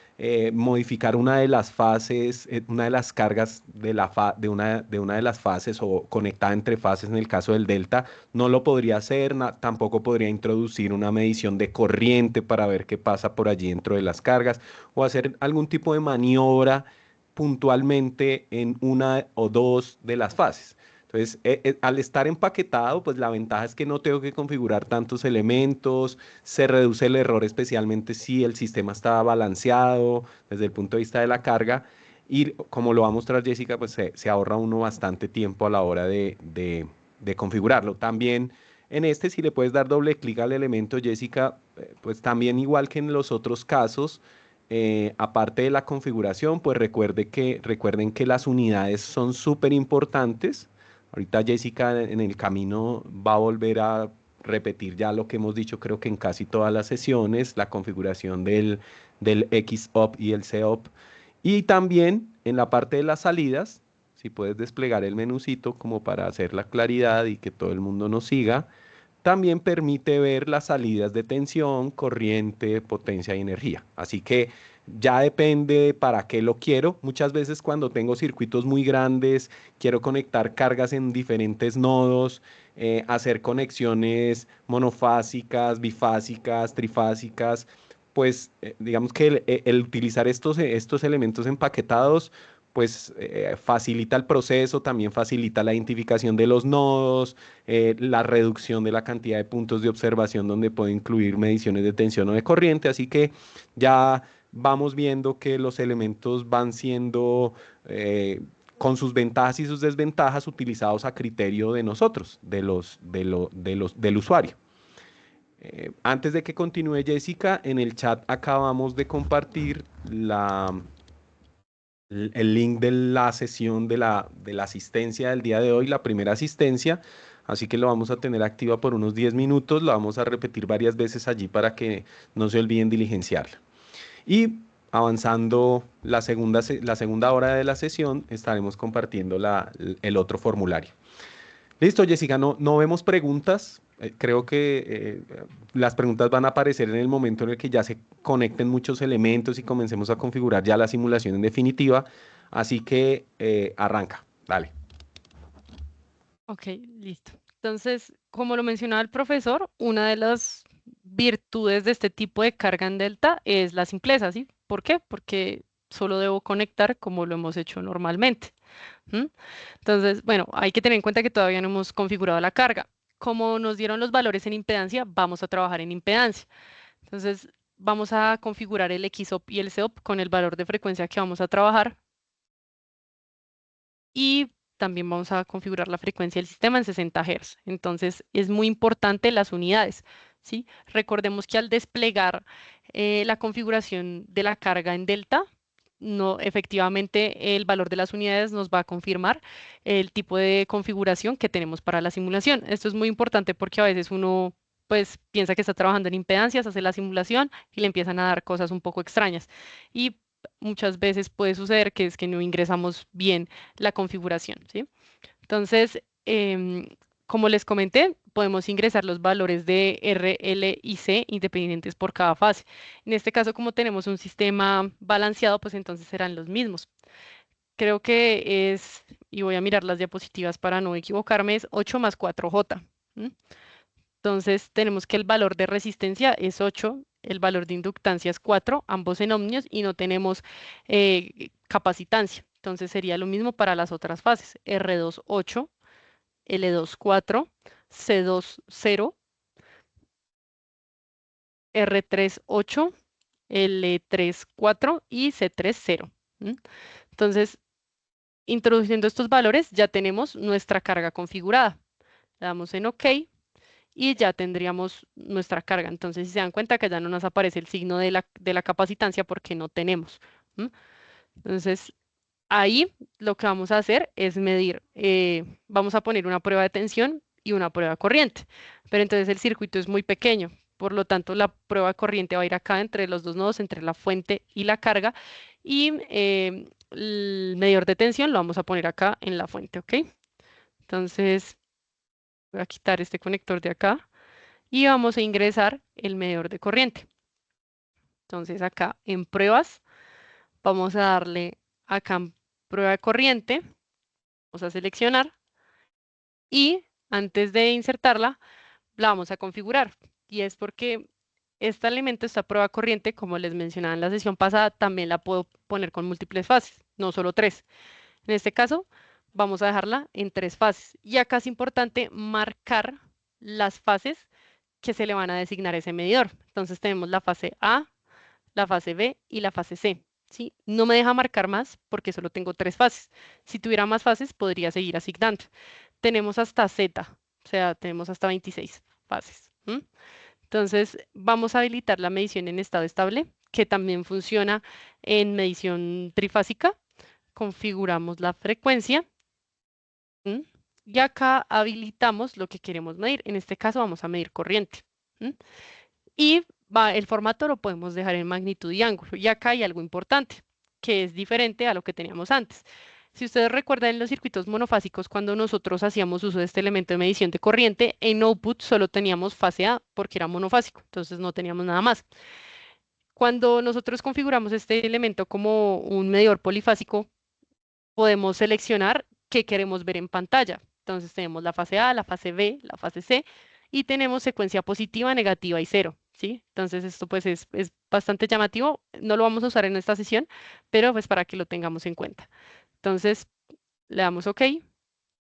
modificar una de las fases, una de las cargas de una de las fases o conectada entre fases en el caso del delta, no lo podría hacer, tampoco podría introducir una medición de corriente para ver qué pasa por allí dentro de las cargas o hacer algún tipo de maniobra puntualmente en una o dos de las fases. Entonces, al estar empaquetado, pues la ventaja es que no tengo que configurar tantos elementos, se reduce el error, especialmente si el sistema está balanceado desde el punto de vista de la carga. Y como lo va a mostrar Jessica, pues se ahorra uno bastante tiempo a la hora de configurarlo. También en este, si le puedes dar doble clic al elemento, Jessica, pues también igual que en los otros casos, aparte de la configuración, pues recuerden que las unidades son súper importantes. Ahorita Jessica en el camino va a volver a repetir ya lo que hemos dicho, creo que en casi todas las sesiones, la configuración del XOP y el COP. Y también en la parte de las salidas, si puedes desplegar el menucito como para hacer la claridad y que todo el mundo nos siga, también permite ver las salidas de tensión, corriente, potencia y energía. Así que ya depende para qué lo quiero. Muchas veces cuando tengo circuitos muy grandes, quiero conectar cargas en diferentes nodos, hacer conexiones monofásicas, bifásicas, trifásicas, pues digamos que el utilizar estos elementos empaquetados pues facilita el proceso, también facilita la identificación de los nodos, la reducción de la cantidad de puntos de observación donde puedo incluir mediciones de tensión o de corriente, así que ya vamos viendo que los elementos van siendo con sus ventajas y sus desventajas utilizados a criterio de nosotros, del usuario. Antes de que continúe Jessica, en el chat acabamos de compartir el link de la sesión de la asistencia del día de hoy, la primera asistencia, así que lo vamos a tener activa por unos 10 minutos, lo vamos a repetir varias veces allí para que no se olviden diligenciarla. Y avanzando la segunda hora de la sesión, estaremos compartiendo el otro formulario. Listo, Jessica, no vemos preguntas. Creo que las preguntas van a aparecer en el momento en el que ya se conecten muchos elementos y comencemos a configurar ya la simulación en definitiva. Así que arranca, dale. Ok, listo. Entonces, como lo mencionaba el profesor, una de las virtudes de este tipo de carga en delta es la simpleza, ¿sí? ¿Por qué? Porque solo debo conectar como lo hemos hecho normalmente. ¿M? Entonces, bueno, hay que tener en cuenta que todavía no hemos configurado la carga. Como nos dieron los valores en impedancia, vamos a trabajar en impedancia. Entonces, vamos a configurar el XOP y el CEOP con el valor de frecuencia que vamos a trabajar y también vamos a configurar la frecuencia del sistema en 60 Hz. Entonces, es muy importante las unidades, ¿sí? Recordemos que al desplegar la configuración de la carga en delta, no, efectivamente el valor de las unidades nos va a confirmar el tipo de configuración que tenemos para la simulación. Esto es muy importante porque a veces uno pues piensa que está trabajando en impedancias, hace la simulación y le empiezan a dar cosas un poco extrañas. Y muchas veces puede suceder que es que no ingresamos bien la configuración, ¿sí? Entonces, como les comenté, podemos ingresar los valores de R, L y C independientes por cada fase. En este caso, como tenemos un sistema balanceado, pues entonces serán los mismos. Creo que es, y voy a mirar las diapositivas para no equivocarme, es 8 más 4J. ¿M? Entonces, tenemos que el valor de resistencia es 8, el valor de inductancia es 4, ambos en ohmios, y no tenemos capacitancia. Entonces, sería lo mismo para las otras fases. R2, 8, L2, 4, C2, 0, R3, 8, L3, 4 y C3, 0. ¿M? Entonces, introduciendo estos valores, ya tenemos nuestra carga configurada. Le damos en OK y ya tendríamos nuestra carga. Entonces, si se dan cuenta que ya no nos aparece el signo de la capacitancia porque no tenemos. ¿M? Entonces, ahí lo que vamos a hacer es medir, vamos a poner una prueba de tensión y una prueba de corriente. Pero entonces el circuito es muy pequeño. Por lo tanto, la prueba de corriente va a ir acá entre los dos nodos, entre la fuente y la carga. Y el medidor de tensión lo vamos a poner acá en la fuente, ¿ok? Entonces, voy a quitar este conector de acá y vamos a ingresar el medidor de corriente. Entonces acá en pruebas vamos a darle acá en prueba de corriente, vamos a seleccionar y antes de insertarla la vamos a configurar. Y es porque este elemento, esta prueba corriente, como les mencionaba en la sesión pasada, también la puedo poner con múltiples fases, no solo tres. En este caso vamos a dejarla en tres fases. Y acá es importante marcar las fases que se le van a designar a ese medidor. Entonces tenemos la fase A, la fase B y la fase C. ¿Sí? No me deja marcar más porque solo tengo tres fases. Si tuviera más fases, podría seguir asignando. Tenemos hasta Z, o sea, tenemos hasta 26 fases. ¿M? Entonces, vamos a habilitar la medición en estado estable, que también funciona en medición trifásica. Configuramos la frecuencia. ¿M? Y acá habilitamos lo que queremos medir. En este caso, vamos a medir corriente. ¿M? Y el formato lo podemos dejar en magnitud y ángulo. Y acá hay algo importante, que es diferente a lo que teníamos antes. Si ustedes recuerdan en los circuitos monofásicos, cuando nosotros hacíamos uso de este elemento de medición de corriente, en output solo teníamos fase A porque era monofásico, entonces no teníamos nada más. Cuando nosotros configuramos este elemento como un medidor polifásico, podemos seleccionar qué queremos ver en pantalla. Entonces tenemos la fase A, la fase B, la fase C y tenemos secuencia positiva, negativa y cero, ¿sí? Entonces esto pues es bastante llamativo. No lo vamos a usar en esta sesión, pero pues para que lo tengamos en cuenta. Entonces le damos OK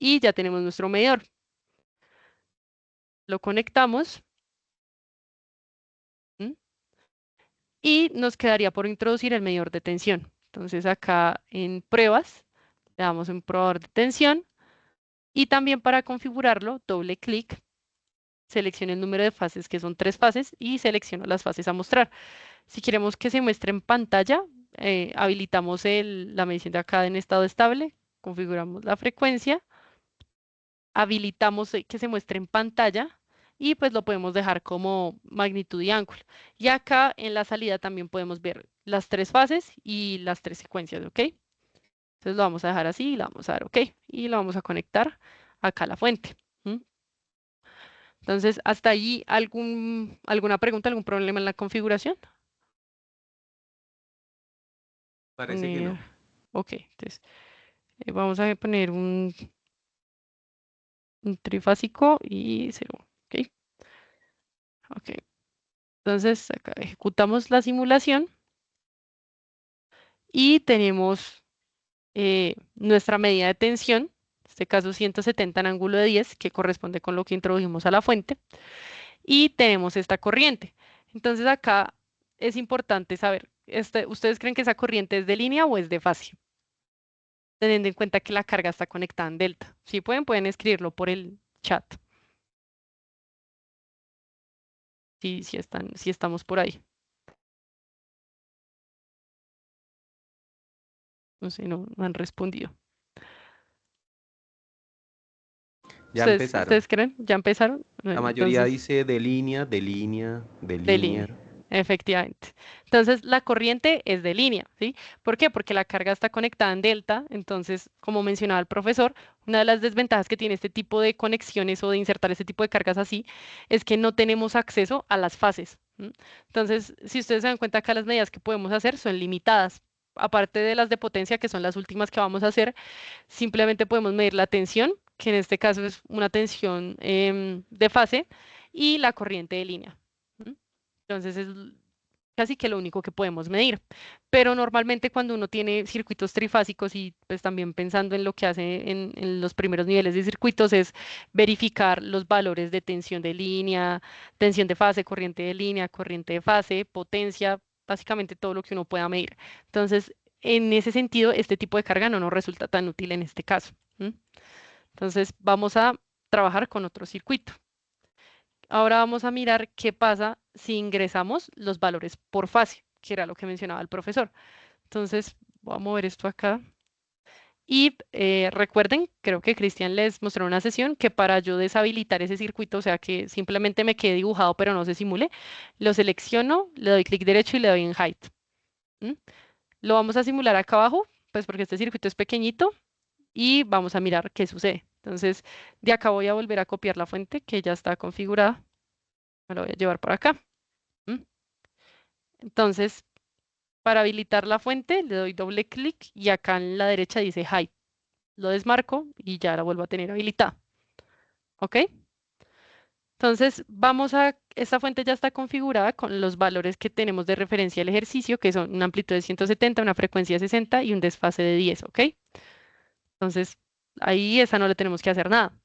y ya tenemos nuestro medidor. Lo conectamos. ¿M? Y nos quedaría por introducir el medidor de tensión. Entonces acá en pruebas, le damos en probador de tensión y también para configurarlo, doble clic, selecciono el número de fases, que son tres fases, y selecciono las fases a mostrar. Si queremos que se muestre en pantalla, habilitamos la medición de acá en estado estable, configuramos la frecuencia, habilitamos que se muestre en pantalla y pues lo podemos dejar como magnitud y ángulo. Y acá en la salida también podemos ver las tres fases y las tres secuencias, ¿ok? Entonces lo vamos a dejar así y le vamos a dar OK y lo vamos a conectar acá a la fuente. ¿M? Entonces, hasta allí, ¿alguna pregunta, algún problema en la configuración? Parece que Poner, no. OK, entonces vamos a poner un trifásico y 0. ¿Ok? Ok. Entonces, acá ejecutamos la simulación y tenemos nuestra medida de tensión, en este caso 170 en ángulo de 10, que corresponde con lo que introdujimos a la fuente, y tenemos esta corriente. Entonces acá es importante saber, ¿ustedes creen que esa corriente es de línea o es de fase? Teniendo en cuenta que la carga está conectada en delta. Si pueden, pueden escribirlo por el chat, si estamos por ahí. No sé, no han respondido. Ya ¿Ustedes empezaron. creen? ¿Ya empezaron? La mayoría Entonces, dice de línea, de línea, de de línea, linear. efectivamente. Entonces, la corriente es de línea, ¿sí? ¿Por qué? Porque la carga está conectada en delta. Entonces, como mencionaba el profesor, una de las desventajas que tiene este tipo de conexiones o de insertar este tipo de cargas así es que no tenemos acceso a las fases. ¿M? Entonces, si ustedes se dan cuenta, acá las medidas que podemos hacer son limitadas. Aparte de las de potencia, que son las últimas que vamos a hacer, simplemente podemos medir la tensión, que en este caso es una tensión de fase, y la corriente de línea. ¿M? Entonces es casi que lo único que podemos medir. Pero normalmente cuando uno tiene circuitos trifásicos y pues también pensando en lo que hace en los primeros niveles de circuitos es verificar los valores de tensión de línea, tensión de fase, corriente de fase, potencia, básicamente todo lo que uno pueda medir. Entonces, en ese sentido, este tipo de carga no nos resulta tan útil en este caso. ¿M? Entonces, vamos a trabajar con otro circuito. Ahora vamos a mirar qué pasa si ingresamos los valores por fase, que era lo que mencionaba el profesor. Entonces, voy a mover esto acá. Y recuerden, creo que Cristian les mostró una sesión que para yo deshabilitar ese circuito, o sea que simplemente me quede dibujado pero no se simule, lo selecciono, le doy clic derecho y le doy en Hide. ¿M? Lo vamos a simular acá abajo, pues porque este circuito es pequeñito y vamos a mirar qué sucede. Entonces, de acá voy a volver a copiar la fuente que ya está configurada. Me la voy a llevar por acá. ¿M? Entonces, para habilitar la fuente, le doy doble clic y acá en la derecha dice Hide. Lo desmarco y ya la vuelvo a tener habilitada. ¿Ok? Entonces, esta fuente ya está configurada con los valores que tenemos de referencia del ejercicio, que son una amplitud de 170, una frecuencia de 60 y un desfase de 10, ¿ok? Entonces, ahí esa no le tenemos que hacer nada.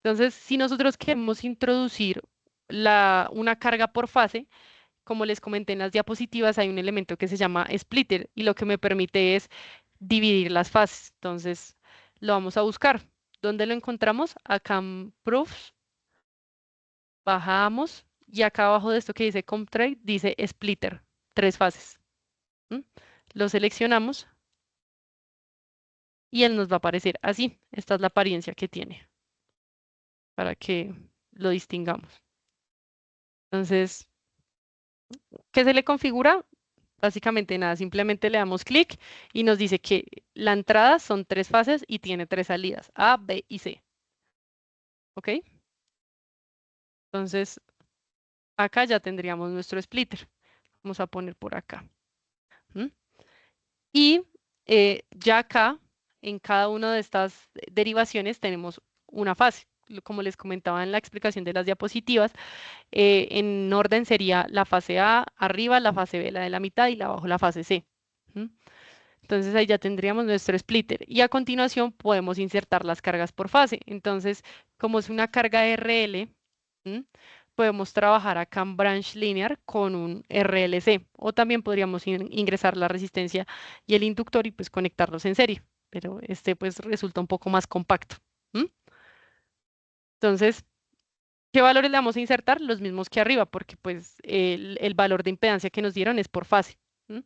Entonces, si nosotros queremos introducir una carga por fase, como les comenté en las diapositivas, hay un elemento que se llama splitter y lo que me permite es dividir las fases. Entonces, lo vamos a buscar. ¿Dónde lo encontramos? Acá en Proofs, bajamos y acá abajo de esto que dice CompTrade dice splitter, 3 fases. ¿M? Lo seleccionamos y él nos va a aparecer así. Esta es la apariencia que tiene para que lo distingamos. Entonces, ¿qué se le configura? Básicamente nada, simplemente le damos clic y nos dice que la entrada son 3 fases y tiene 3 salidas, A, B y C. ¿Ok? Entonces, acá ya tendríamos nuestro splitter. Vamos a poner por acá. ¿M? Y ya acá, en cada una de estas derivaciones, tenemos una fase. Como les comentaba en la explicación de las diapositivas, en orden sería la fase A arriba, la fase B, la de la mitad, y la abajo la fase C. ¿M? Entonces ahí ya tendríamos nuestro splitter y a continuación podemos insertar las cargas por fase. Entonces, como es una carga RL, ¿m? Podemos trabajar acá en branch linear con un RLC o también podríamos ingresar la resistencia y el inductor y pues conectarlos en serie, pero este pues resulta un poco más compacto. ¿M? Entonces, ¿qué valores le vamos a insertar? Los mismos que arriba, porque pues el valor de impedancia que nos dieron es por fase. ¿M?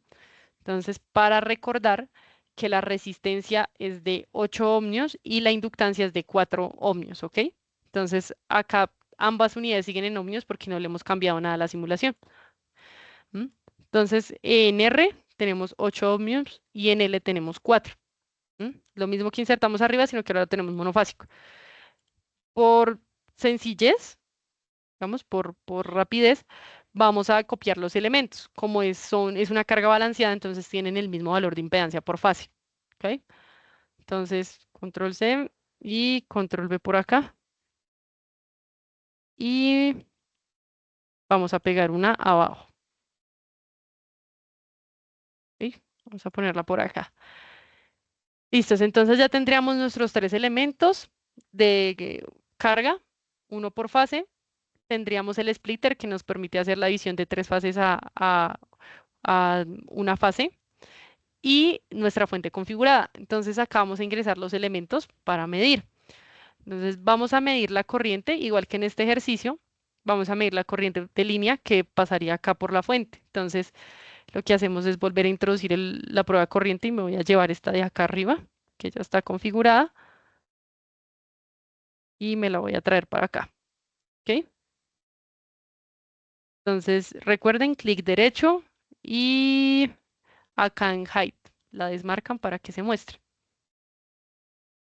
Entonces, para recordar que la resistencia es de 8 ohmios y la inductancia es de 4 ohmios, ¿ok? Entonces, acá ambas unidades siguen en ohmios porque no le hemos cambiado nada a la simulación. ¿M? Entonces, en R tenemos 8 ohmios y en L tenemos 4. ¿M? Lo mismo que insertamos arriba, sino que ahora lo tenemos monofásico. Por sencillez, digamos, por rapidez, vamos a copiar los elementos. Como es una carga balanceada, entonces tienen el mismo valor de impedancia por fase. ¿Ok? Entonces, control C y control V por acá. y vamos a pegar una abajo. ¿Sí? Vamos a ponerla por acá. Listos, entonces ya tendríamos nuestros tres elementos de carga, uno por fase. Tendríamos el splitter que nos permite hacer la adición de tres fases a una fase y nuestra fuente configurada. Entonces acá vamos a ingresar los elementos para medir. Entonces vamos a medir la corriente, igual que en este ejercicio, vamos a medir la corriente de línea que pasaría acá por la fuente. Entonces lo que hacemos es volver a introducir la prueba de corriente y me voy a llevar esta de acá arriba, que ya está configurada, y me la voy a traer para acá. ¿Ok? Entonces recuerden, clic derecho y acá en Height la desmarcan para que se muestre.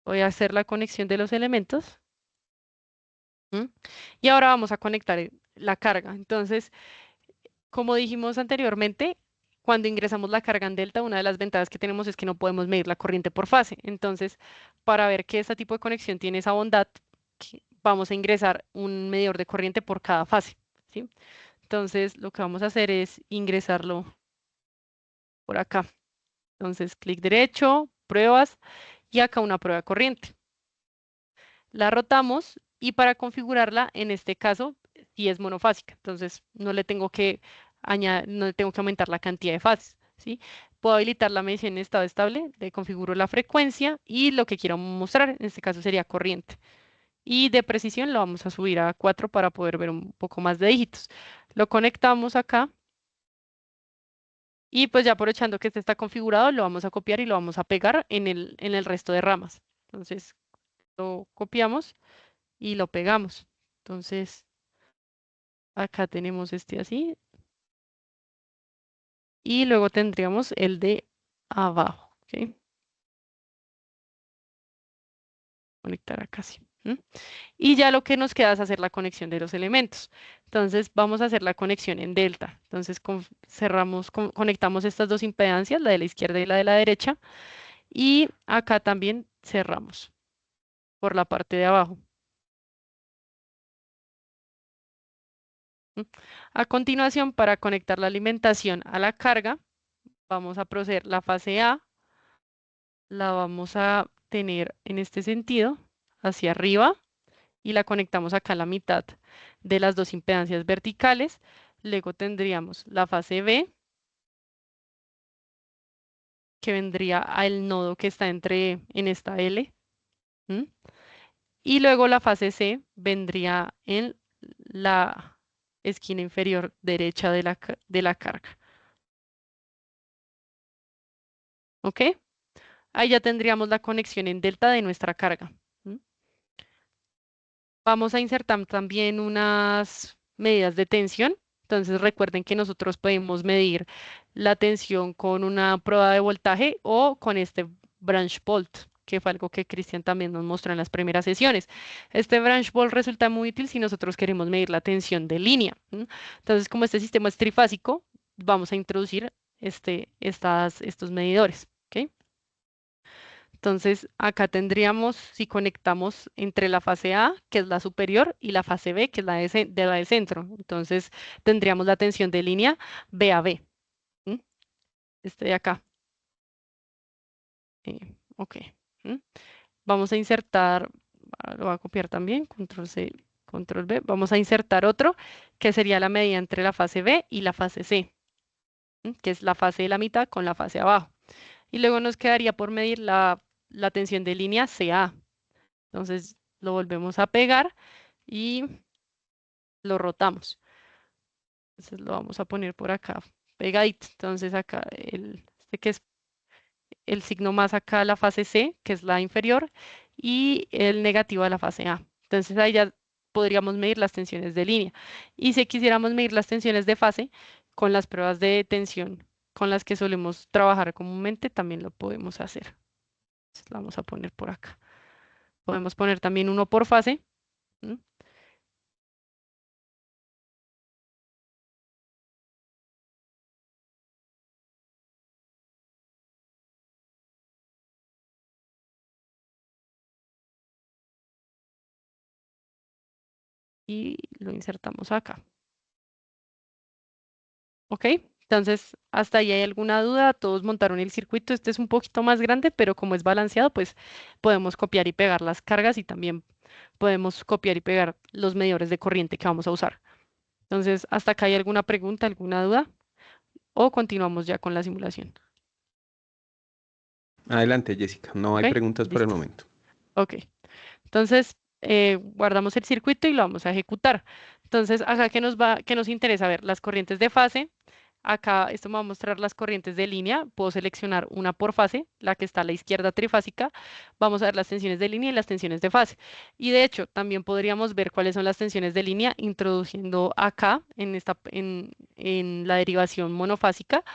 Voy a hacer la conexión de los elementos. ¿Mm? Y ahora vamos a conectar la carga. Entonces, como dijimos anteriormente, cuando ingresamos la carga en delta, una de las ventajas que tenemos es que no podemos medir la corriente por fase. Entonces, para ver que este tipo de conexión tiene esa bondad, vamos a ingresar un medidor de corriente por cada fase. ¿Sí? Entonces, lo que vamos a hacer es ingresarlo por acá. Entonces, clic derecho, pruebas, y acá una prueba de corriente. La rotamos y para configurarla, en este caso, si es monofásica. Entonces, no le tengo que añadir, no le tengo que aumentar la cantidad de fases, ¿sí? Puedo habilitar la medición en estado estable, le configuro la frecuencia y lo que quiero mostrar, en este caso sería corriente. Y de precisión lo vamos a subir a 4 para poder ver un poco más de dígitos. Lo conectamos acá y pues ya aprovechando que este está configurado, lo vamos a copiar y lo vamos a pegar en el resto de ramas. Entonces, lo copiamos y lo pegamos. Entonces, acá tenemos este así y luego tendríamos el de abajo. ¿Ok? Conectar acá sí. ¿Mm? Y ya lo que nos queda es hacer la conexión de los elementos. Entonces, vamos a hacer la conexión en delta. Entonces, cerramos, conectamos estas dos impedancias, la de la izquierda y la de la derecha. Y acá también cerramos por la parte de abajo. ¿Mm? A continuación, para conectar la alimentación a la carga, vamos a proceder la fase A, la vamos a tener en este sentido, hacia arriba, y la conectamos acá a la mitad de las dos impedancias verticales. Luego tendríamos la fase B, que vendría al nodo que está en esta L. ¿Mm? Y luego la fase C vendría en la esquina inferior derecha de de la carga. ¿Ok? Ahí ya tendríamos la conexión en delta de nuestra carga. ¿Mm? Vamos a insertar también unas medidas de tensión. Entonces recuerden que nosotros podemos medir la tensión con una prueba de voltaje o con este branch bolt, que fue algo que Cristian también nos mostró en las primeras sesiones. Este branch bolt resulta muy útil si nosotros queremos medir la tensión de línea. ¿Mm? Entonces, como este sistema es trifásico, vamos a introducir estos medidores. ¿Ok? Entonces, acá tendríamos, si conectamos entre la fase A, que es la superior, y la fase B, que es de la de centro. Entonces, tendríamos la tensión de línea B a B. ¿Mm? Este de acá. Ok. ¿Mm? Vamos a insertar, lo voy a copiar también, control C, control V. Vamos a insertar otro, que sería la medida entre la fase B y la fase C, que es la fase de la mitad con la fase abajo. Y luego nos quedaría por medir la tensión de línea CA. Entonces lo volvemos a pegar y lo rotamos. Entonces lo vamos a poner por acá pegadito. Entonces acá este que es el signo más acá la fase C, que es la inferior, y el negativo a la fase A. Entonces ahí ya podríamos medir las tensiones de línea. Y si quisiéramos medir las tensiones de fase con las pruebas de tensión con las que solemos trabajar comúnmente, también lo podemos hacer. Entonces, lo vamos a poner por acá. Podemos poner también uno por fase. ¿Mm? y lo insertamos acá. ¿Ok? Entonces, hasta ahí hay alguna duda. Todos montaron el circuito. Este es un poquito más grande, pero como es balanceado, pues podemos copiar y pegar las cargas y también podemos copiar y pegar los medidores de corriente que vamos a usar. Entonces, ¿hasta acá hay alguna pregunta, alguna duda? ¿O continuamos ya con la simulación? Adelante, Jessica. No hay ¿Ok? preguntas por el Listos. momento. Ok. Entonces, guardamos el circuito y lo vamos a ejecutar. Entonces, acá qué nos interesa ver las corrientes de fase. Acá esto me va a mostrar las corrientes de línea. Puedo seleccionar una por fase, la que está a la izquierda trifásica. Vamos a ver las tensiones de línea y las tensiones de fase. Y de hecho, también podríamos ver cuáles son las tensiones de línea introduciendo acá en la derivación monofásica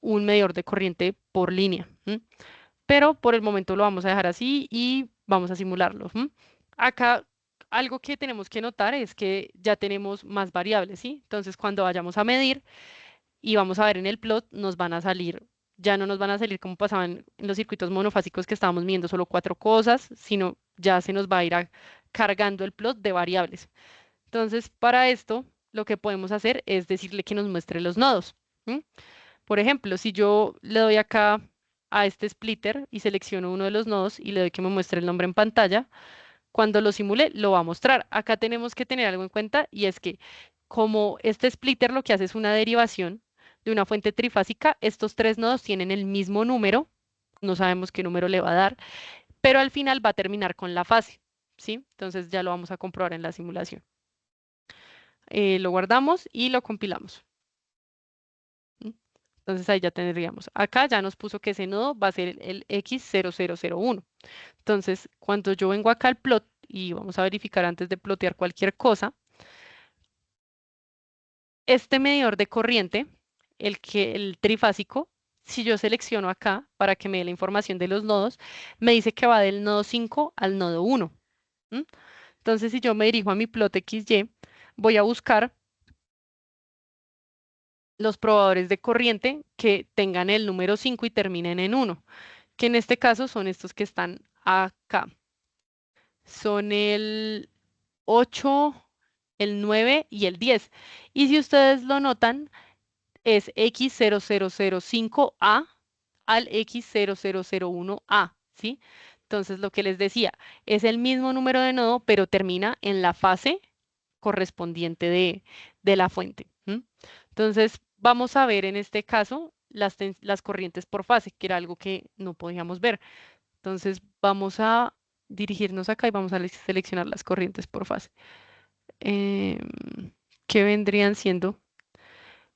un medidor de corriente por línea. Pero por el momento lo vamos a dejar así y vamos a simularlo. Acá algo que tenemos que notar es que ya tenemos más variables, ¿sí? Entonces cuando vayamos a medir y vamos a ver en el plot, nos van a salir, ya no nos van a salir como pasaban en los circuitos monofásicos que estábamos midiendo solo 4 cosas, sino ya se nos va a ir cargando el plot de variables. Entonces para esto, lo que podemos hacer es decirle que nos muestre los nodos. ¿M? Por ejemplo, si yo le doy acá a este splitter y selecciono uno de los nodos y le doy que me muestre el nombre en pantalla, cuando lo simule lo va a mostrar. Acá tenemos que tener algo en cuenta y es que como este splitter lo que hace es una derivación de una fuente trifásica, estos 3 nodos tienen el mismo número, no sabemos qué número le va a dar, pero al final va a terminar con la fase, ¿sí? Entonces ya lo vamos a comprobar en la simulación. Lo guardamos y lo compilamos. Entonces ahí ya tendríamos. Acá ya nos puso que ese nodo va a ser el X0001. Entonces, cuando yo vengo acá al plot, y vamos a verificar antes de plotear cualquier cosa, este medidor de corriente, el trifásico, si yo selecciono acá para que me dé la información de los nodos, me dice que va del nodo 5 al nodo 1. Entonces, si yo me dirijo a mi plot XY, voy a buscar los probadores de corriente que tengan el número 5 y terminen en 1, que en este caso son estos que están acá. Son el 8, el 9 y el 10. Y si ustedes lo notan, es X0005A al X0001A, ¿sí? Entonces, lo que les decía, es el mismo número de nodo, pero termina en la fase correspondiente de la fuente. Entonces, vamos a ver en este caso las corrientes por fase, que era algo que no podíamos ver. Entonces, vamos a dirigirnos acá y vamos a seleccionar las corrientes por fase. Em, ¿Qué vendrían siendo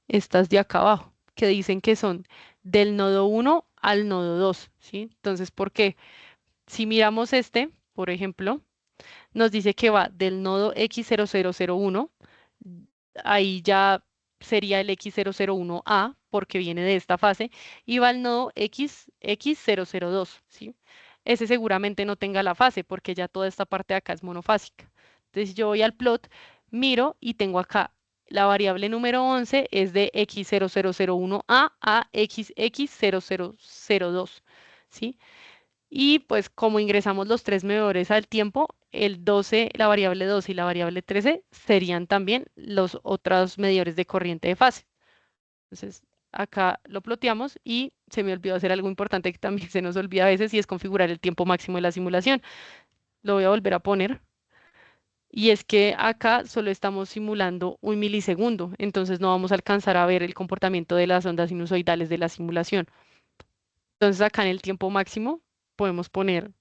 estas de acá abajo? Que dicen que son del nodo 1 al nodo 2, ¿sí? Entonces, ¿por qué? Si miramos este, por ejemplo, nos dice que va del nodo X0001, ahí ya sería el X001A, porque viene de esta fase, y va al nodo X002, ¿sí? Ese seguramente no tenga la fase, porque ya toda esta parte de acá es monofásica. Entonces yo voy al plot, miro y tengo acá la variable número 11 es de X0001A a XX0002, ¿sí? Y pues como ingresamos los 3 medidores al tiempo, el 12, la variable 12 y la variable 13 serían también los otros medidores de corriente de fase. Entonces, acá lo ploteamos y se me olvidó hacer algo importante que también se nos olvida a veces y es configurar el tiempo máximo de la simulación. Lo voy a volver a poner. Y es que acá solo estamos simulando 1 milisegundo, entonces no vamos a alcanzar a ver el comportamiento de las ondas sinusoidales de la simulación. Entonces acá en el tiempo máximo podemos poner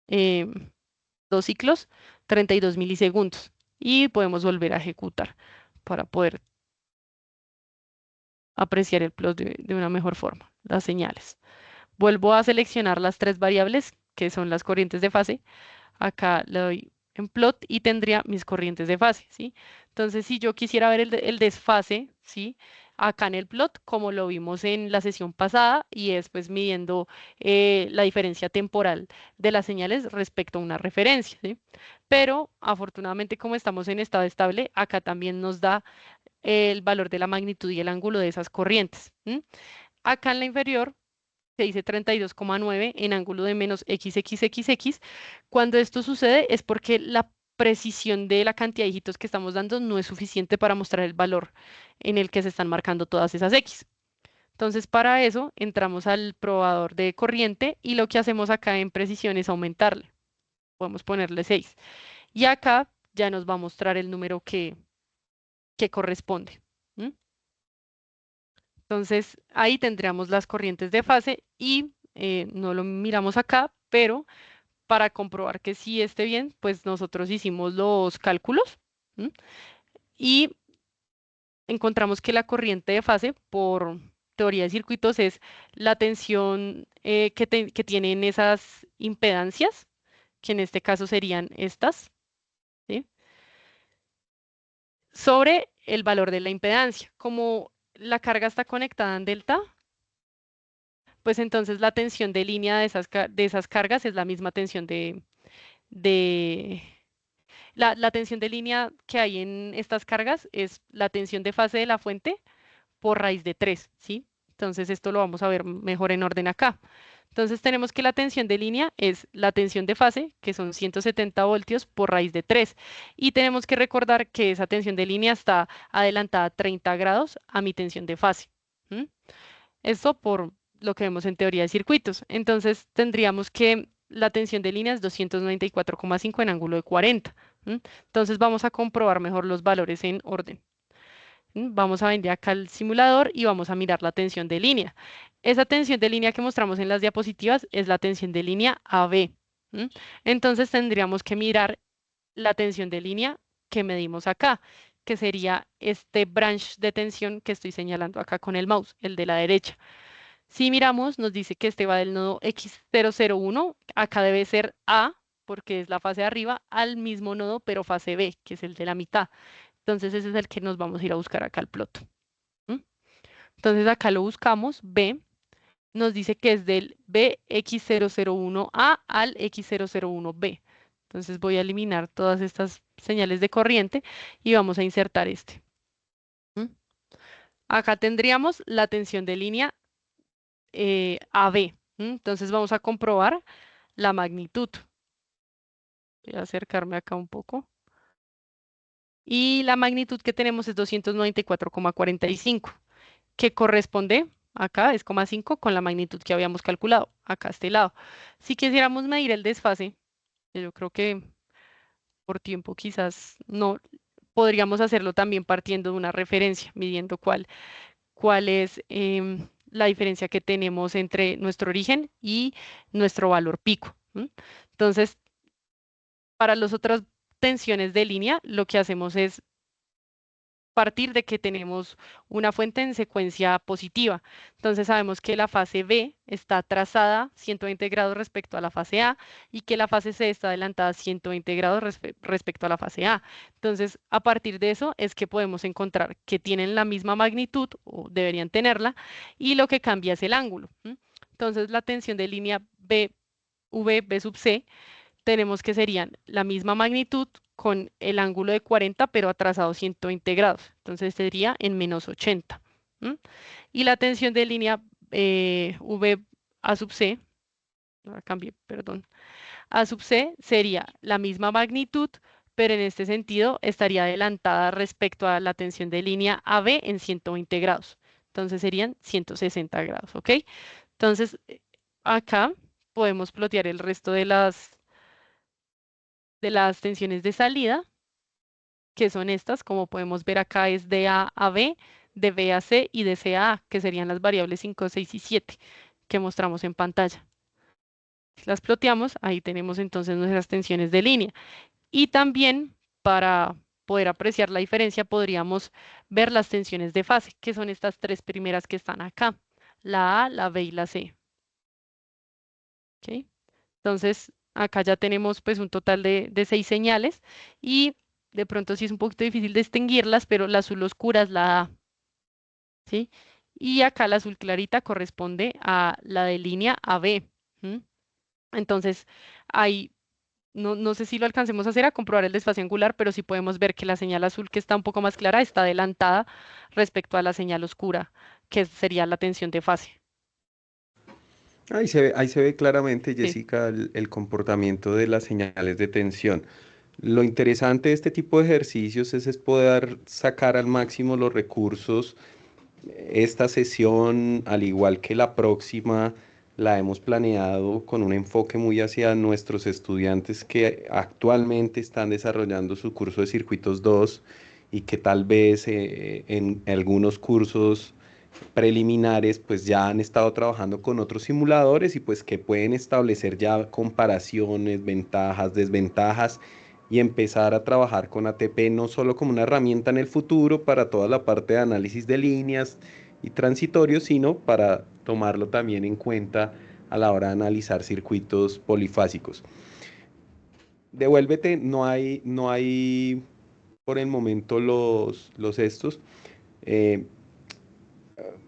2 ciclos, 32 milisegundos. Y podemos volver a ejecutar para poder apreciar el plot de una mejor forma, las señales. Vuelvo a seleccionar las 3 variables, que son las corrientes de fase. Acá le doy en plot y tendría mis corrientes de fase, ¿sí? Entonces, si yo quisiera ver el desfase, ¿sí? Acá en el plot, como lo vimos en la sesión pasada, y es pues midiendo la diferencia temporal de las señales respecto a una referencia, ¿sí? Pero afortunadamente, como estamos en estado estable, acá también nos da el valor de la magnitud y el ángulo de esas corrientes. Acá en la inferior se dice 32,9 en ángulo de menos XXXX. Cuando esto sucede es porque la precisión de la cantidad de dígitos que estamos dando no es suficiente para mostrar el valor en el que se están marcando todas esas X. Entonces, para eso entramos al probador de corriente y lo que hacemos acá en precisión es aumentarle. Podemos ponerle 6. Y acá ya nos va a mostrar el número que corresponde. ¿M? Entonces, ahí tendríamos las corrientes de fase y no lo miramos acá, pero para comprobar que sí esté bien, pues nosotros hicimos los cálculos. ¿M? Y encontramos que la corriente de fase por teoría de circuitos es la tensión que tienen esas impedancias, que en este caso serían estas, ¿sí? Sobre el valor de la impedancia. Como la carga está conectada en delta, pues entonces la tensión de línea de esas cargas es la misma tensión de la tensión de línea que hay en estas cargas es la tensión de fase de la fuente por raíz de 3, ¿sí? Entonces esto lo vamos a ver mejor en orden acá. Entonces tenemos que la tensión de línea es la tensión de fase, que son 170 voltios por raíz de 3. Y tenemos que recordar que esa tensión de línea está adelantada 30 grados a mi tensión de fase. ¿M? Esto por lo que vemos en teoría de circuitos. Entonces tendríamos que la tensión de línea es 294,5 en ángulo de 40. ¿M? Entonces vamos a comprobar mejor los valores en orden. Vamos a venir acá al simulador y vamos a mirar la tensión de línea. Esa tensión de línea que mostramos en las diapositivas es la tensión de línea AB. Entonces tendríamos que mirar la tensión de línea que medimos acá, que sería este branch de tensión que estoy señalando acá con el mouse, el de la derecha. Si miramos, nos dice que este va del nodo X001, acá debe ser A, porque es la fase de arriba, al mismo nodo, pero fase B, que es el de la mitad. Entonces ese es el que nos vamos a ir a buscar acá al plot. Entonces acá lo buscamos, B, nos dice que es del BX001A al X001B. Entonces voy a eliminar todas estas señales de corriente y vamos a insertar este. Acá tendríamos la tensión de línea AB. Entonces vamos a comprobar la magnitud. Voy a acercarme acá un poco. Y la magnitud que tenemos es 294,45, que corresponde acá, es 0,5 con la magnitud que habíamos calculado, acá a este lado. Si quisiéramos medir el desfase, yo creo que por tiempo quizás no, podríamos hacerlo también partiendo de una referencia, midiendo cuál es la diferencia que tenemos entre nuestro origen y nuestro valor pico. Entonces, para las otras tensiones de línea, lo que hacemos es partir de que tenemos una fuente en secuencia positiva. Entonces sabemos que la fase B está trazada 120 grados respecto a la fase A y que la fase C está adelantada 120 grados respecto a la fase A. Entonces, a partir de eso es que podemos encontrar que tienen la misma magnitud o deberían tenerla y lo que cambia es el ángulo. Entonces, la tensión de línea B sub C tenemos que serían la misma magnitud con el ángulo de 40, pero atrasado 120 grados. Entonces sería en menos 80. Y la tensión de línea V A sub C, ahora cambié, perdón, A sub C sería la misma magnitud, pero en este sentido estaría adelantada respecto a la tensión de línea AB en 120 grados. Entonces serían 160 grados, ¿ok? Entonces, acá podemos plotear el resto de las tensiones de salida, que son estas, como podemos ver acá es de A a B, de B a C y de C a A, que serían las variables 5, 6 y 7 que mostramos en pantalla. Si las ploteamos, ahí tenemos entonces nuestras tensiones de línea. Y también para poder apreciar la diferencia podríamos ver las tensiones de fase, que son estas tres primeras que están acá, la A, la B y la C. ¿Okay? Entonces, acá ya tenemos pues un total de 6 señales y de pronto sí es un poquito difícil distinguirlas, pero la azul oscura es la A, ¿sí? Y acá la azul clarita corresponde a la de línea AB. Entonces, ahí no sé si lo alcancemos a hacer a comprobar el desfase angular, pero sí podemos ver que la señal azul que está un poco más clara está adelantada respecto a la señal oscura, que sería la tensión de fase. Ahí se ve claramente, Sí. Jessica, el comportamiento de las señales de tensión. Lo interesante de este tipo de ejercicios es poder sacar al máximo los recursos. Esta sesión, al igual que la próxima, la hemos planeado con un enfoque muy hacia nuestros estudiantes que actualmente están desarrollando su curso de Circuitos 2 y que tal vez en algunos cursos preliminares pues ya han estado trabajando con otros simuladores y pues que pueden establecer ya comparaciones, ventajas, desventajas y empezar a trabajar con ATP no solo como una herramienta en el futuro para toda la parte de análisis de líneas y transitorios, sino para tomarlo también en cuenta a la hora de analizar circuitos polifásicos. Devuélvete, no hay por el momento los estos. Eh,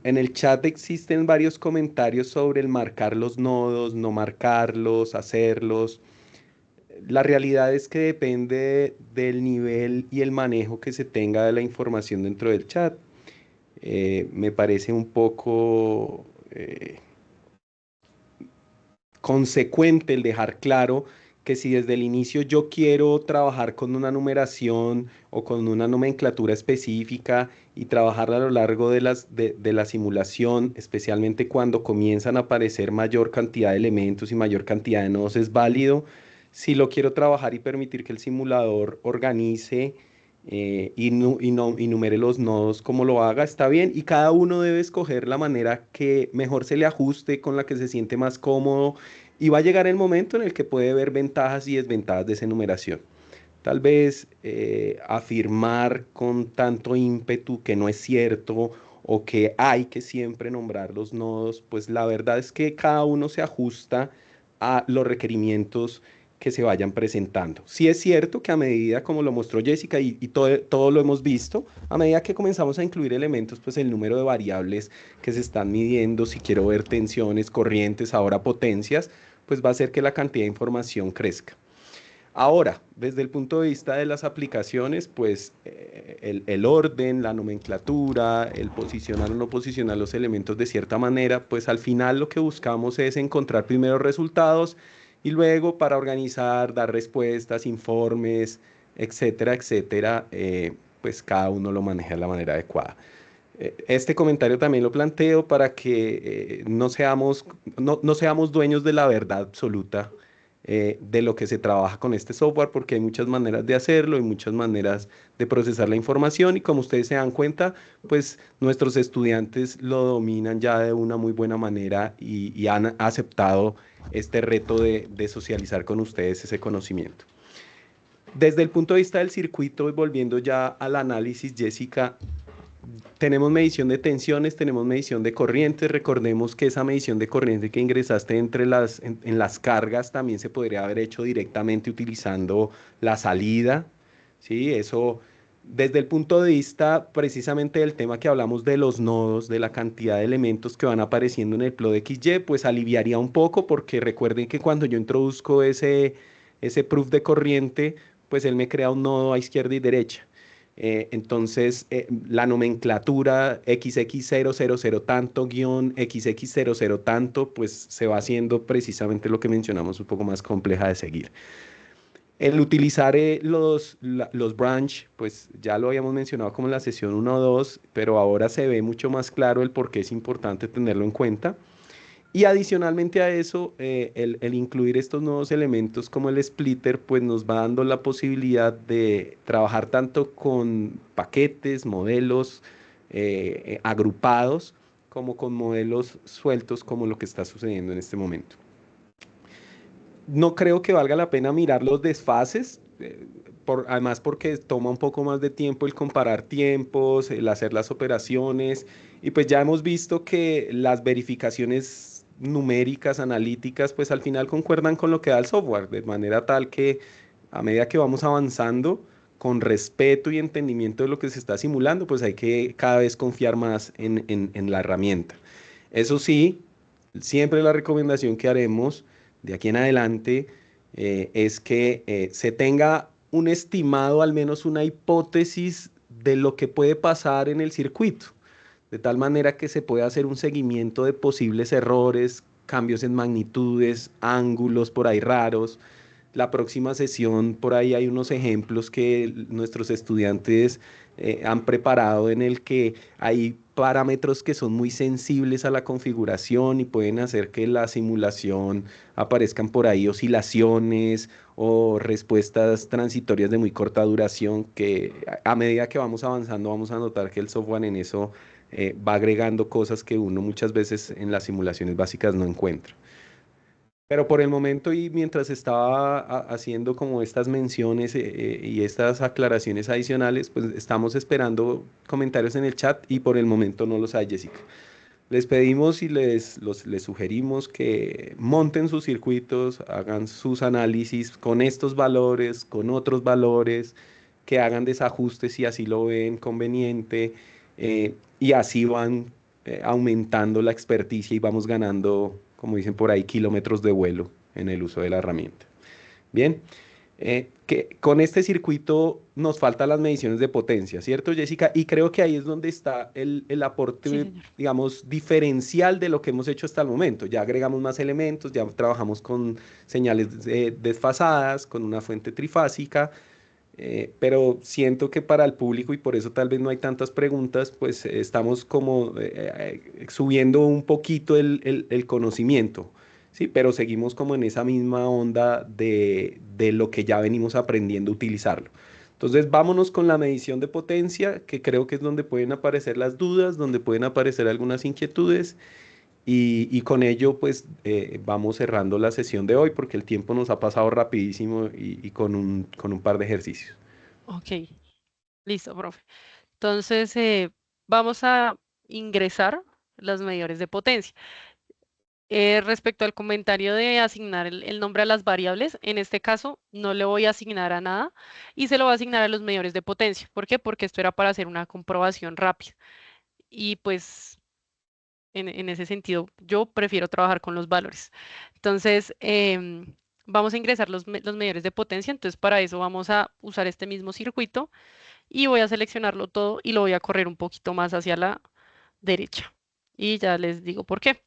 en el chat existen varios comentarios sobre el marcar los nodos, no marcarlos, hacerlos. La realidad es que depende del nivel y el manejo que se tenga de la información dentro del chat. Me parece un poco consecuente el dejar claro que si desde el inicio yo quiero trabajar con una numeración o con una nomenclatura específica y trabajar a lo largo de la simulación, especialmente cuando comienzan a aparecer mayor cantidad de elementos y mayor cantidad de nodos, es válido. Si lo quiero trabajar y permitir que el simulador organice y numere los nodos como lo haga, está bien. Y cada uno debe escoger la manera que mejor se le ajuste, con la que se siente más cómodo. Y va a llegar el momento en el que puede ver ventajas y desventajas de esa enumeración. Tal vez afirmar con tanto ímpetu que no es cierto o que hay que siempre nombrar los nodos, pues la verdad es que cada uno se ajusta a los requerimientos que se vayan presentando. Sí es cierto que a medida, como lo mostró Jessica y todo lo hemos visto, a medida que comenzamos a incluir elementos, pues el número de variables que se están midiendo, si quiero ver tensiones, corrientes, ahora potencias, pues va a hacer que la cantidad de información crezca. Ahora, desde el punto de vista de las aplicaciones, pues el orden, la nomenclatura, el posicionar o no posicionar los elementos de cierta manera, pues al final lo que buscamos es encontrar primero resultados y luego para organizar, dar respuestas, informes, etcétera, etcétera, pues cada uno lo maneja de la manera adecuada. Este comentario también lo planteo para que no seamos dueños de la verdad absoluta de lo que se trabaja con este software, porque hay muchas maneras de hacerlo y muchas maneras de procesar la información y como ustedes se dan cuenta, pues nuestros estudiantes lo dominan ya de una muy buena manera y han aceptado este reto de socializar con ustedes ese conocimiento. Desde el punto de vista del circuito, y volviendo ya al análisis, Jessica, tenemos medición de tensiones, tenemos medición de corrientes. Recordemos que esa medición de corriente que ingresaste en las cargas también se podría haber hecho directamente utilizando la salida. ¿Sí? Eso, desde el punto de vista precisamente del tema que hablamos de los nodos, de la cantidad de elementos que van apareciendo en el plot XY, pues aliviaría un poco porque recuerden que cuando yo introduzco ese proof de corriente, pues él me crea un nodo a izquierda y derecha. Entonces, la nomenclatura XX000 tanto guión XX00 tanto, pues se va haciendo precisamente lo que mencionamos, un poco más compleja de seguir. El utilizar los branch, pues ya lo habíamos mencionado como en la sesión 1 o 2, pero ahora se ve mucho más claro el por qué es importante tenerlo en cuenta. Y adicionalmente a eso, el incluir estos nuevos elementos como el splitter, pues nos va dando la posibilidad de trabajar tanto con paquetes, modelos agrupados, como con modelos sueltos, como lo que está sucediendo en este momento. No creo que valga la pena mirar los desfases, además porque toma un poco más de tiempo el comparar tiempos, el hacer las operaciones, y pues ya hemos visto que las verificaciones numéricas, analíticas, pues al final concuerdan con lo que da el software, de manera tal que a medida que vamos avanzando, con respeto y entendimiento de lo que se está simulando, pues hay que cada vez confiar más en la herramienta. Eso sí, siempre la recomendación que haremos de aquí en adelante es que se tenga un estimado, al menos una hipótesis de lo que puede pasar en el circuito, de tal manera que se pueda hacer un seguimiento de posibles errores, cambios en magnitudes, ángulos por ahí raros, la próxima sesión, por ahí hay unos ejemplos que nuestros estudiantes han preparado en el que hay parámetros que son muy sensibles a la configuración y pueden hacer que la simulación aparezcan por ahí oscilaciones o respuestas transitorias de muy corta duración que a medida que vamos avanzando vamos a notar que el software en eso va agregando cosas que uno muchas veces en las simulaciones básicas no encuentra. Pero por el momento y mientras estaba haciendo como estas menciones y estas aclaraciones adicionales, pues estamos esperando comentarios en el chat y por el momento no los hay, Jessica. Les pedimos y les sugerimos que monten sus circuitos, hagan sus análisis con estos valores, con otros valores, que hagan desajustes si así lo ven conveniente, y así van aumentando la experticia y vamos ganando, como dicen por ahí, kilómetros de vuelo en el uso de la herramienta. Bien, que con este circuito nos faltan las mediciones de potencia, ¿cierto, Jessica? Y creo que ahí es donde está el Sí, aporte, señor. digamos, diferencial de lo que hemos hecho hasta el momento. Ya agregamos más elementos, ya trabajamos con señales desfasadas, con una fuente trifásica, pero siento que para el público, y por eso tal vez no hay tantas preguntas, pues estamos como subiendo un poquito el conocimiento, ¿sí? Pero seguimos como en esa misma onda de lo que ya venimos aprendiendo a utilizarlo. Entonces, vámonos con la medición de potencia, que creo que es donde pueden aparecer las dudas, donde pueden aparecer algunas inquietudes, y con ello, pues vamos cerrando la sesión de hoy porque el tiempo nos ha pasado rapidísimo y con un par de ejercicios. Ok, listo, profe. Entonces, vamos a ingresar las medidores de potencia. Respecto al comentario de asignar el nombre a las variables, en este caso no le voy a asignar a nada y se lo voy a asignar a los medidores de potencia. ¿Por qué? Porque esto era para hacer una comprobación rápida. Y pues en ese sentido yo prefiero trabajar con los valores. Entonces, vamos a ingresar los medidores de potencia. Entonces, para eso vamos a usar este mismo circuito y voy a seleccionarlo todo y lo voy a correr un poquito más hacia la derecha. Y ya les digo por qué.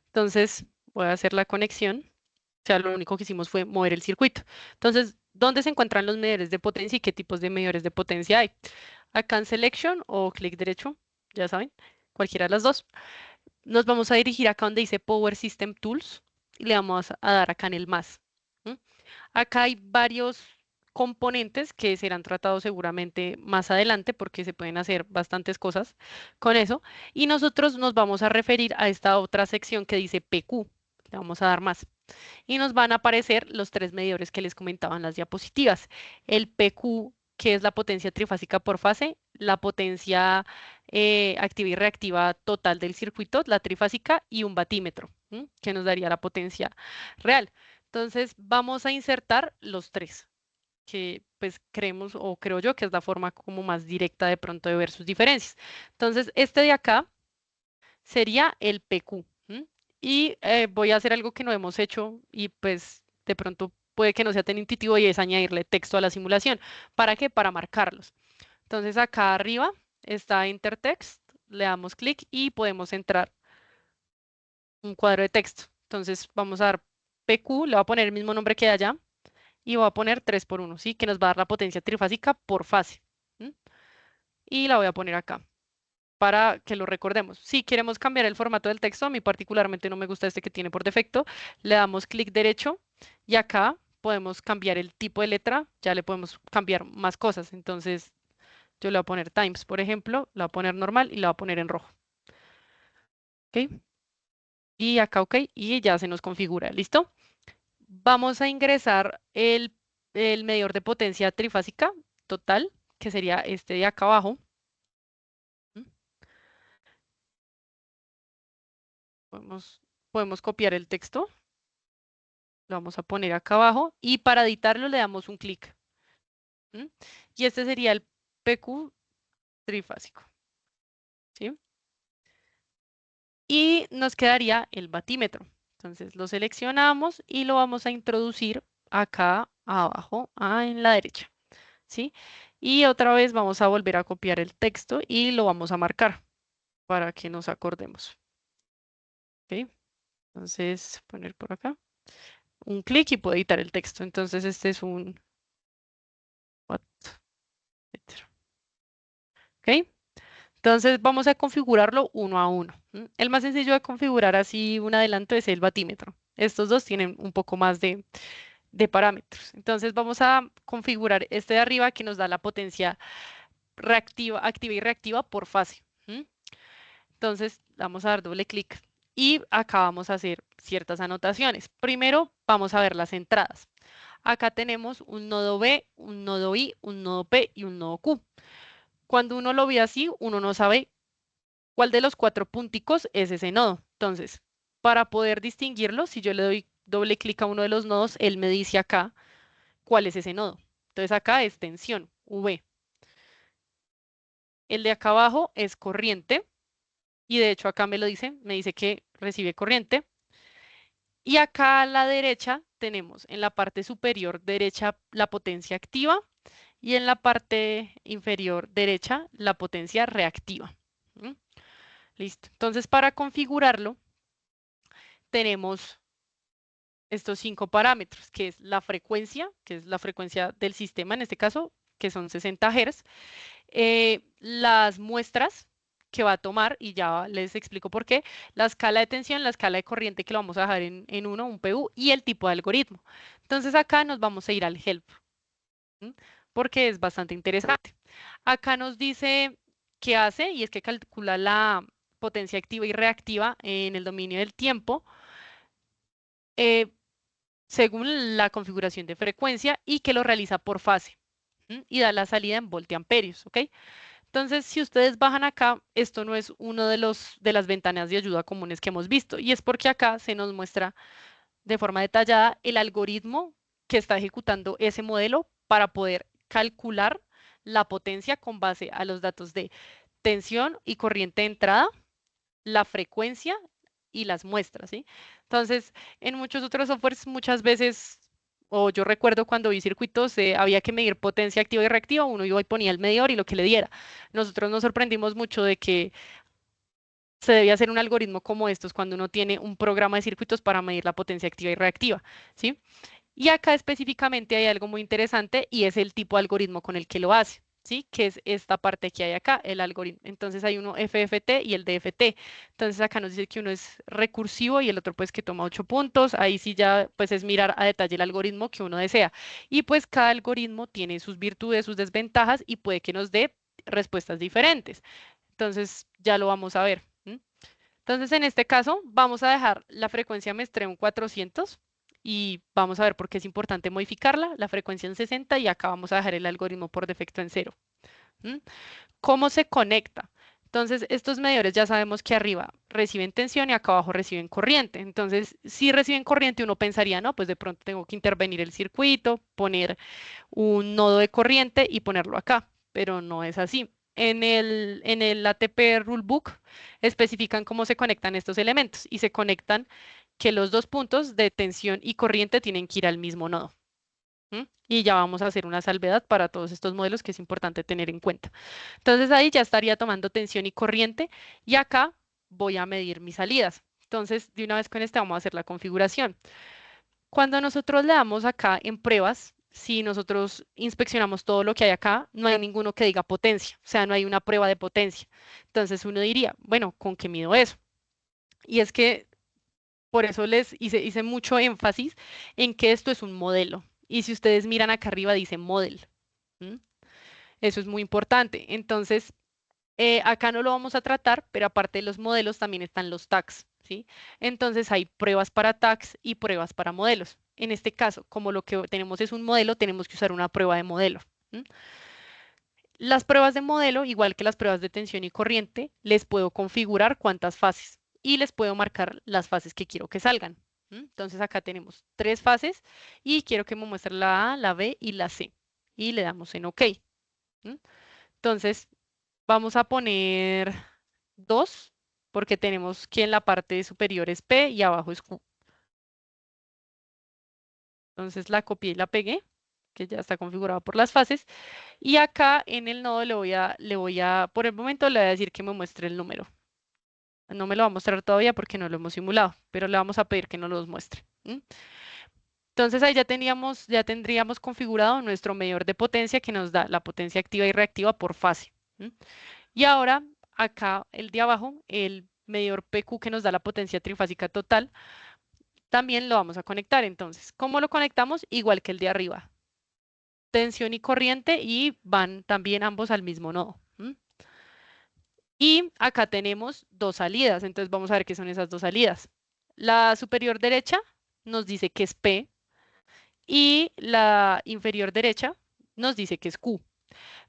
Entonces, voy a hacer la conexión. O sea, lo único que hicimos fue mover el circuito. Entonces, ¿dónde se encuentran los medidores de potencia y qué tipos de medidores de potencia hay? Acá en Selection o clic derecho, ya saben, cualquiera de las dos. Nos vamos a dirigir acá donde dice Power System Tools y le vamos a dar acá en el más. ¿M? Acá hay varios componentes que serán tratados seguramente más adelante porque se pueden hacer bastantes cosas con eso. Y nosotros nos vamos a referir a esta otra sección que dice PQ. Le vamos a dar más. Y nos van a aparecer los tres medidores que les comentaba en las diapositivas. El PQ, que es la potencia trifásica por fase, la potencia activa y reactiva total del circuito, la trifásica, y un batímetro, ¿m? Que nos daría la potencia real. Entonces, vamos a insertar los tres, que pues creemos o creo yo que es la forma como más directa de pronto de ver sus diferencias. Entonces, este de acá sería el PQ. ¿M? Y voy a hacer algo que no hemos hecho y pues de pronto puede que no sea tan intuitivo y es añadirle texto a la simulación. ¿Para qué? Para marcarlos. Entonces acá arriba está Enter Text, le damos clic y podemos entrar un cuadro de texto. Entonces vamos a dar PQ, le voy a poner el mismo nombre que hay allá y voy a poner 3 por 1, ¿sí? Que nos va a dar la potencia trifásica por fase. ¿M? Y la voy a poner acá para que lo recordemos. Si queremos cambiar el formato del texto, a mí particularmente no me gusta este que tiene por defecto, le damos clic derecho y acá podemos cambiar el tipo de letra, ya le podemos cambiar más cosas. Entonces yo le voy a poner Times, por ejemplo, la voy a poner normal y la voy a poner en rojo. ¿Ok? Y acá OK y ya se nos configura. ¿Listo? Vamos a ingresar el medidor de potencia trifásica total, que sería este de acá abajo. ¿Mm? Podemos copiar el texto. Lo vamos a poner acá abajo y para editarlo le damos un clic. ¿M? Y este sería el PQ trifásico. ¿Sí? Y nos quedaría el batímetro. Entonces lo seleccionamos y lo vamos a introducir acá abajo, en la derecha. ¿Sí? Y otra vez vamos a volver a copiar el texto y lo vamos a marcar para que nos acordemos. ¿Ok? Entonces, poner por acá. un clic y puedo editar el texto. Entonces este es un what, ¿ok? Entonces vamos a configurarlo uno a uno. El más sencillo de configurar así un adelanto es el batímetro. Estos dos tienen un poco más de parámetros. Entonces vamos a configurar este de arriba que nos da la potencia reactiva, activa y reactiva por fase. Entonces vamos a dar doble clic y acá vamos a hacer ciertas anotaciones. Primero vamos a ver las entradas. Acá tenemos un nodo B, un nodo I, un nodo P y un nodo Q. Cuando uno lo ve así, uno no sabe cuál de los 4 punticos es ese nodo. Entonces, para poder distinguirlo, si yo le doy doble clic a uno de los nodos, él me dice acá cuál es ese nodo. Entonces acá es tensión, V. El de acá abajo es corriente y de hecho acá me lo dice, me dice que recibe corriente. Y acá a la derecha tenemos en la parte superior derecha la potencia activa y en la parte inferior derecha la potencia reactiva. ¿Mm? Listo. Entonces, para configurarlo, tenemos estos 5 parámetros, que es la frecuencia, que es la frecuencia del sistema en este caso, que son 60 Hz, las muestras que va a tomar, y ya les explico por qué, la escala de tensión, la escala de corriente que lo vamos a dejar en uno, un PU, y el tipo de algoritmo. Entonces acá nos vamos a ir al help, porque es bastante interesante. Acá nos dice qué hace, y es que calcula la potencia activa y reactiva en el dominio del tiempo, según la configuración de frecuencia y que lo realiza por fase y da la salida en voltiamperios, ¿ok? Entonces, si ustedes bajan acá, esto no es uno de las ventanas de ayuda comunes que hemos visto y es porque acá se nos muestra de forma detallada el algoritmo que está ejecutando ese modelo para poder calcular la potencia con base a los datos de tensión y corriente de entrada, la frecuencia y las muestras, ¿sí? Entonces, en muchos otros softwares muchas veces, o yo recuerdo cuando vi circuitos, había que medir potencia activa y reactiva, uno iba y ponía el medidor y lo que le diera. Nosotros nos sorprendimos mucho de que se debía hacer un algoritmo como estos cuando uno tiene un programa de circuitos para medir la potencia activa y reactiva, ¿sí? Y acá específicamente hay algo muy interesante y es el tipo de algoritmo con el que lo hace, ¿sí? Que es esta parte que hay acá, el algoritmo. Entonces hay uno FFT y el DFT. Entonces acá nos dice que uno es recursivo y el otro pues que toma 8 puntos. Ahí sí ya pues es mirar a detalle el algoritmo que uno desea. Y pues cada algoritmo tiene sus virtudes, sus desventajas y puede que nos dé respuestas diferentes. Entonces ya lo vamos a ver. Entonces, en este caso, vamos a dejar la frecuencia muestra en 400 y vamos a ver por qué es importante modificarla, la frecuencia en 60 y acá vamos a dejar el algoritmo por defecto en 0. ¿Cómo se conecta? Entonces, estos medidores ya sabemos que arriba reciben tensión y acá abajo reciben corriente. Entonces, si reciben corriente, uno pensaría, no, pues de pronto tengo que intervenir el circuito, poner un nodo de corriente y ponerlo acá, pero no es así. En el ATP Rulebook especifican cómo se conectan estos elementos y se conectan que los dos puntos de tensión y corriente tienen que ir al mismo nodo. Y ya vamos a hacer una salvedad para todos estos modelos que es importante tener en cuenta. Entonces ahí ya estaría tomando tensión y corriente y acá voy a medir mis salidas. Entonces, de una vez con este vamos a hacer la configuración. Cuando nosotros le damos acá en pruebas, si nosotros inspeccionamos todo lo que hay acá, no hay ninguno que diga potencia, o sea, no hay una prueba de potencia. Entonces uno diría, bueno, ¿con qué mido eso? Y es que por eso les hice mucho énfasis en que esto es un modelo. Y si ustedes miran acá arriba dice model. ¿Mm? Eso es muy importante. Entonces, acá no lo vamos a tratar, pero aparte de los modelos también están los tags, ¿sí? Entonces hay pruebas para tags y pruebas para modelos. En este caso, como lo que tenemos es un modelo, tenemos que usar una prueba de modelo. Las pruebas de modelo, igual que las pruebas de tensión y corriente, les puedo configurar cuántas fases y les puedo marcar las fases que quiero que salgan. Entonces acá tenemos 3 fases y quiero que me muestre la A, la B y la C. Y le damos en OK. Entonces vamos a poner 2 porque tenemos que en la parte superior es P y abajo es Q. Entonces la copié y la pegué, que ya está configurado por las fases. Y acá en el nodo por el momento le voy a decir que me muestre el número. No me lo va a mostrar todavía porque no lo hemos simulado, pero le vamos a pedir que nos los muestre. Entonces ahí ya tendríamos configurado nuestro medidor de potencia que nos da la potencia activa y reactiva por fase. ¿M? Y ahora acá el de abajo, el medidor PQ que nos da la potencia trifásica total, también lo vamos a conectar. Entonces, ¿cómo lo conectamos? Igual que el de arriba. Tensión y corriente y van también ambos al mismo nodo. ¿M? Y acá tenemos dos salidas. Entonces vamos a ver qué son esas dos salidas. La superior derecha nos dice que es P y la inferior derecha nos dice que es Q.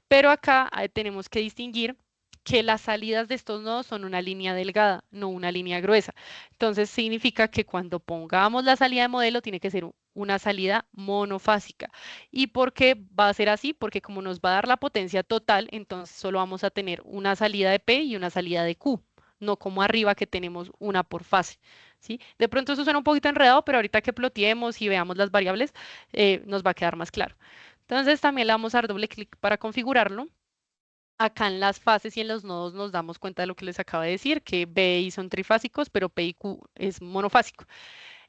Pero acá tenemos que distinguir que las salidas de estos nodos son una línea delgada, no una línea gruesa. Entonces significa que cuando pongamos la salida de modelo tiene que ser una salida monofásica. ¿Y por qué va a ser así? Porque como nos va a dar la potencia total, entonces solo vamos a tener una salida de P y una salida de Q, no como arriba que tenemos una por fase. ¿Sí? De pronto eso suena un poquito enredado, pero ahorita que ploteemos y veamos las variables, nos va a quedar más claro. Entonces también le vamos a dar doble clic para configurarlo. Acá en las fases y en los nodos nos damos cuenta de lo que les acabo de decir, que B y I son trifásicos, pero P y Q es monofásico.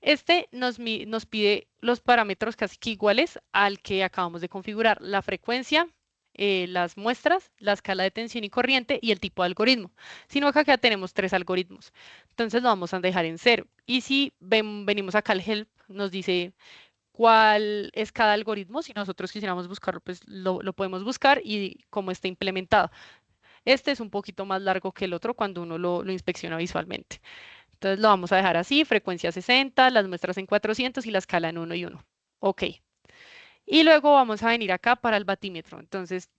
Este nos pide los parámetros casi que iguales al que acabamos de configurar, la frecuencia, las muestras, la escala de tensión y corriente y el tipo de algoritmo. Sino que acá tenemos tres algoritmos. Entonces lo vamos a dejar en 0. Y si venimos acá al help, nos dice cuál es cada algoritmo. Si nosotros quisiéramos buscarlo, pues lo podemos buscar y cómo está implementado. Este es un poquito más largo que el otro cuando uno lo inspecciona visualmente. Entonces lo vamos a dejar así, frecuencia 60, las muestras en 400 y la escala en 1 y 1. Ok. Y luego vamos a venir acá para el batímetro. Entonces,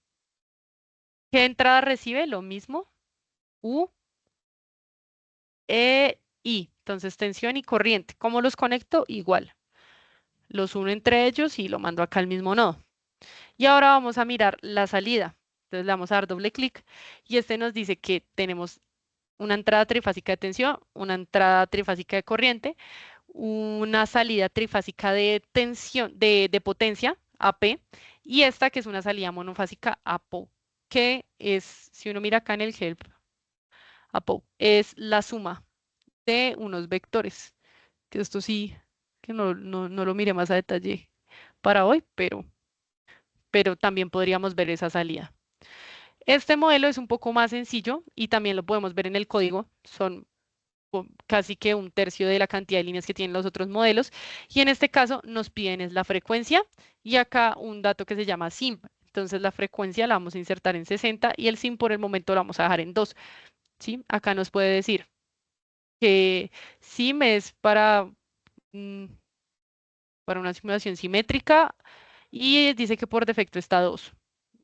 ¿qué entrada recibe? Lo mismo. U, E, I. Entonces, tensión y corriente. ¿Cómo los conecto? Igual. Los uno entre ellos y lo mando acá al mismo nodo. Y ahora vamos a mirar la salida. Entonces le vamos a dar doble clic y este nos dice que tenemos una entrada trifásica de tensión, una entrada trifásica de corriente, una salida trifásica de tensión, de potencia, AP, y esta que es una salida monofásica, APO, que es, si uno mira acá en el help, APO, es la suma de unos vectores, que esto sí, que no lo mire más a detalle para hoy, pero también podríamos ver esa salida. Este modelo es un poco más sencillo y también lo podemos ver en el código. Son casi que un tercio de la cantidad de líneas que tienen los otros modelos. Y en este caso nos piden es la frecuencia y acá un dato que se llama SIM. Entonces la frecuencia la vamos a insertar en 60 y el SIM por el momento lo vamos a dejar en 2. ¿Sí? Acá nos puede decir que SIM es mm, para una simulación simétrica y dice que por defecto está 2.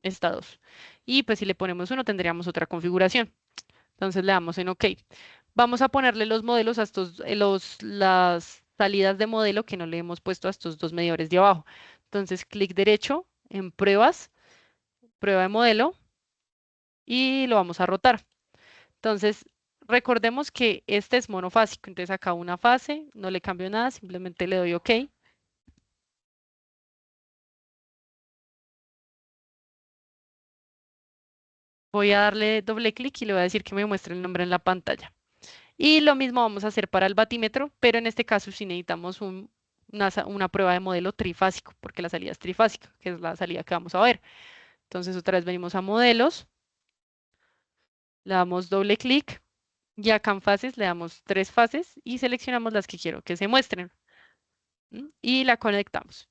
Está 2. Y pues si le ponemos 1 tendríamos otra configuración. Entonces le damos en OK. Vamos a ponerle los modelos a estos, las salidas de modelo que no le hemos puesto a estos dos medidores de abajo. Entonces clic derecho en pruebas, prueba de modelo y lo vamos a rotar. Entonces recordemos que este es monofásico. Entonces acá una fase, no le cambio nada, simplemente le doy OK. Voy a darle doble clic y le voy a decir que me muestre el nombre en la pantalla. Y lo mismo vamos a hacer para el batímetro, pero en este caso sí necesitamos una prueba de modelo trifásico, porque la salida es trifásica, que es la salida que vamos a ver. Entonces otra vez venimos a modelos, le damos doble clic y acá en fases le damos 3 fases y seleccionamos las que quiero que se muestren. Y la conectamos.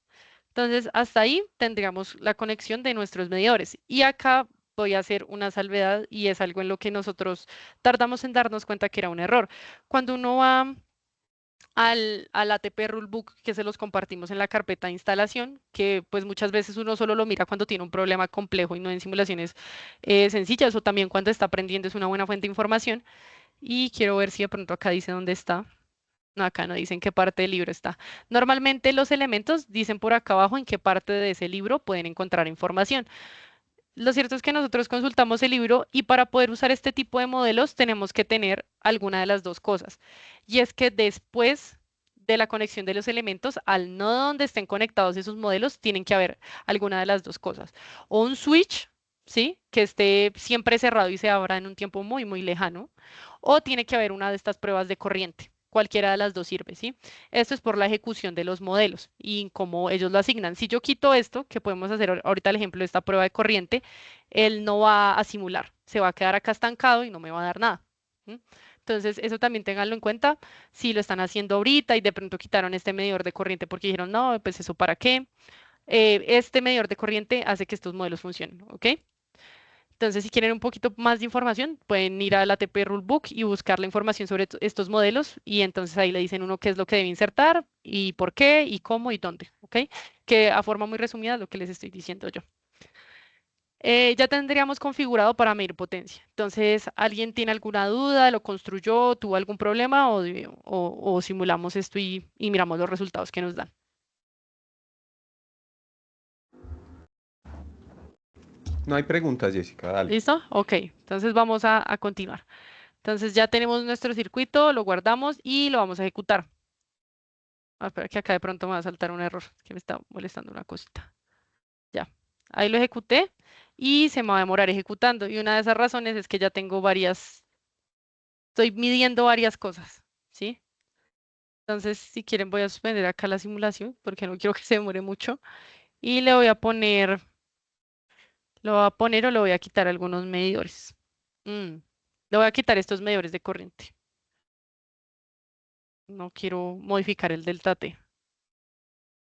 Entonces, hasta ahí tendríamos la conexión de nuestros medidores. Y acá voy a hacer una salvedad y es algo en lo que nosotros tardamos en darnos cuenta que era un error. Cuando uno va al ATP Rulebook que se los compartimos en la carpeta de instalación, que pues muchas veces uno solo lo mira cuando tiene un problema complejo y no en simulaciones sencillas o también cuando está aprendiendo es una buena fuente de información. Y quiero ver si de pronto acá dice dónde está. No, acá no dicen qué parte del libro está. Normalmente los elementos dicen por acá abajo en qué parte de ese libro pueden encontrar información. Lo cierto es que nosotros consultamos el libro y para poder usar este tipo de modelos tenemos que tener alguna de las dos cosas. Y es que después de la conexión de los elementos, al nodo donde estén conectados esos modelos, tienen que haber alguna de las dos cosas. O un switch, ¿sí? Que esté siempre cerrado y se abra en un tiempo muy, muy lejano. O tiene que haber una de estas pruebas de corriente. cualquiera de las dos sirve, ¿sí? Esto es por la ejecución de los modelos y cómo ellos lo asignan. Si yo quito esto, que podemos hacer ahorita el ejemplo de esta prueba de corriente, él no va a simular, se va a quedar acá estancado y no me va a dar nada. ¿Mm? Entonces, eso también ténganlo en cuenta si lo están haciendo ahorita y de pronto quitaron este medidor de corriente porque dijeron, no, pues eso para qué. Este medidor de corriente hace que estos modelos funcionen, ¿ok? Entonces, si quieren un poquito más de información, pueden ir al ATP Rulebook y buscar la información sobre estos modelos y entonces ahí le dicen uno qué es lo que debe insertar y por qué y cómo y dónde, ¿ok? Que a forma muy resumida es lo que les estoy diciendo yo. Ya tendríamos configurado para medir potencia. Entonces, ¿alguien tiene alguna duda? ¿Lo construyó? ¿Tuvo algún problema? ¿O simulamos esto y miramos los resultados que nos dan? No hay preguntas, Jessica, dale. ¿Listo? Ok, entonces vamos a continuar. Entonces ya tenemos nuestro circuito, lo guardamos y lo vamos a ejecutar. Espera que acá de pronto me va a saltar un error, que me está molestando una cosita. Ya, ahí lo ejecuté y se me va a demorar ejecutando. Y una de esas razones es que ya tengo estoy midiendo varias cosas, ¿sí? Entonces, si quieren, voy a suspender acá la simulación porque no quiero que se demore mucho. Y le voy a poner, lo voy a poner o le voy a quitar algunos medidores. Le voy a quitar estos medidores de corriente. No quiero modificar el delta T.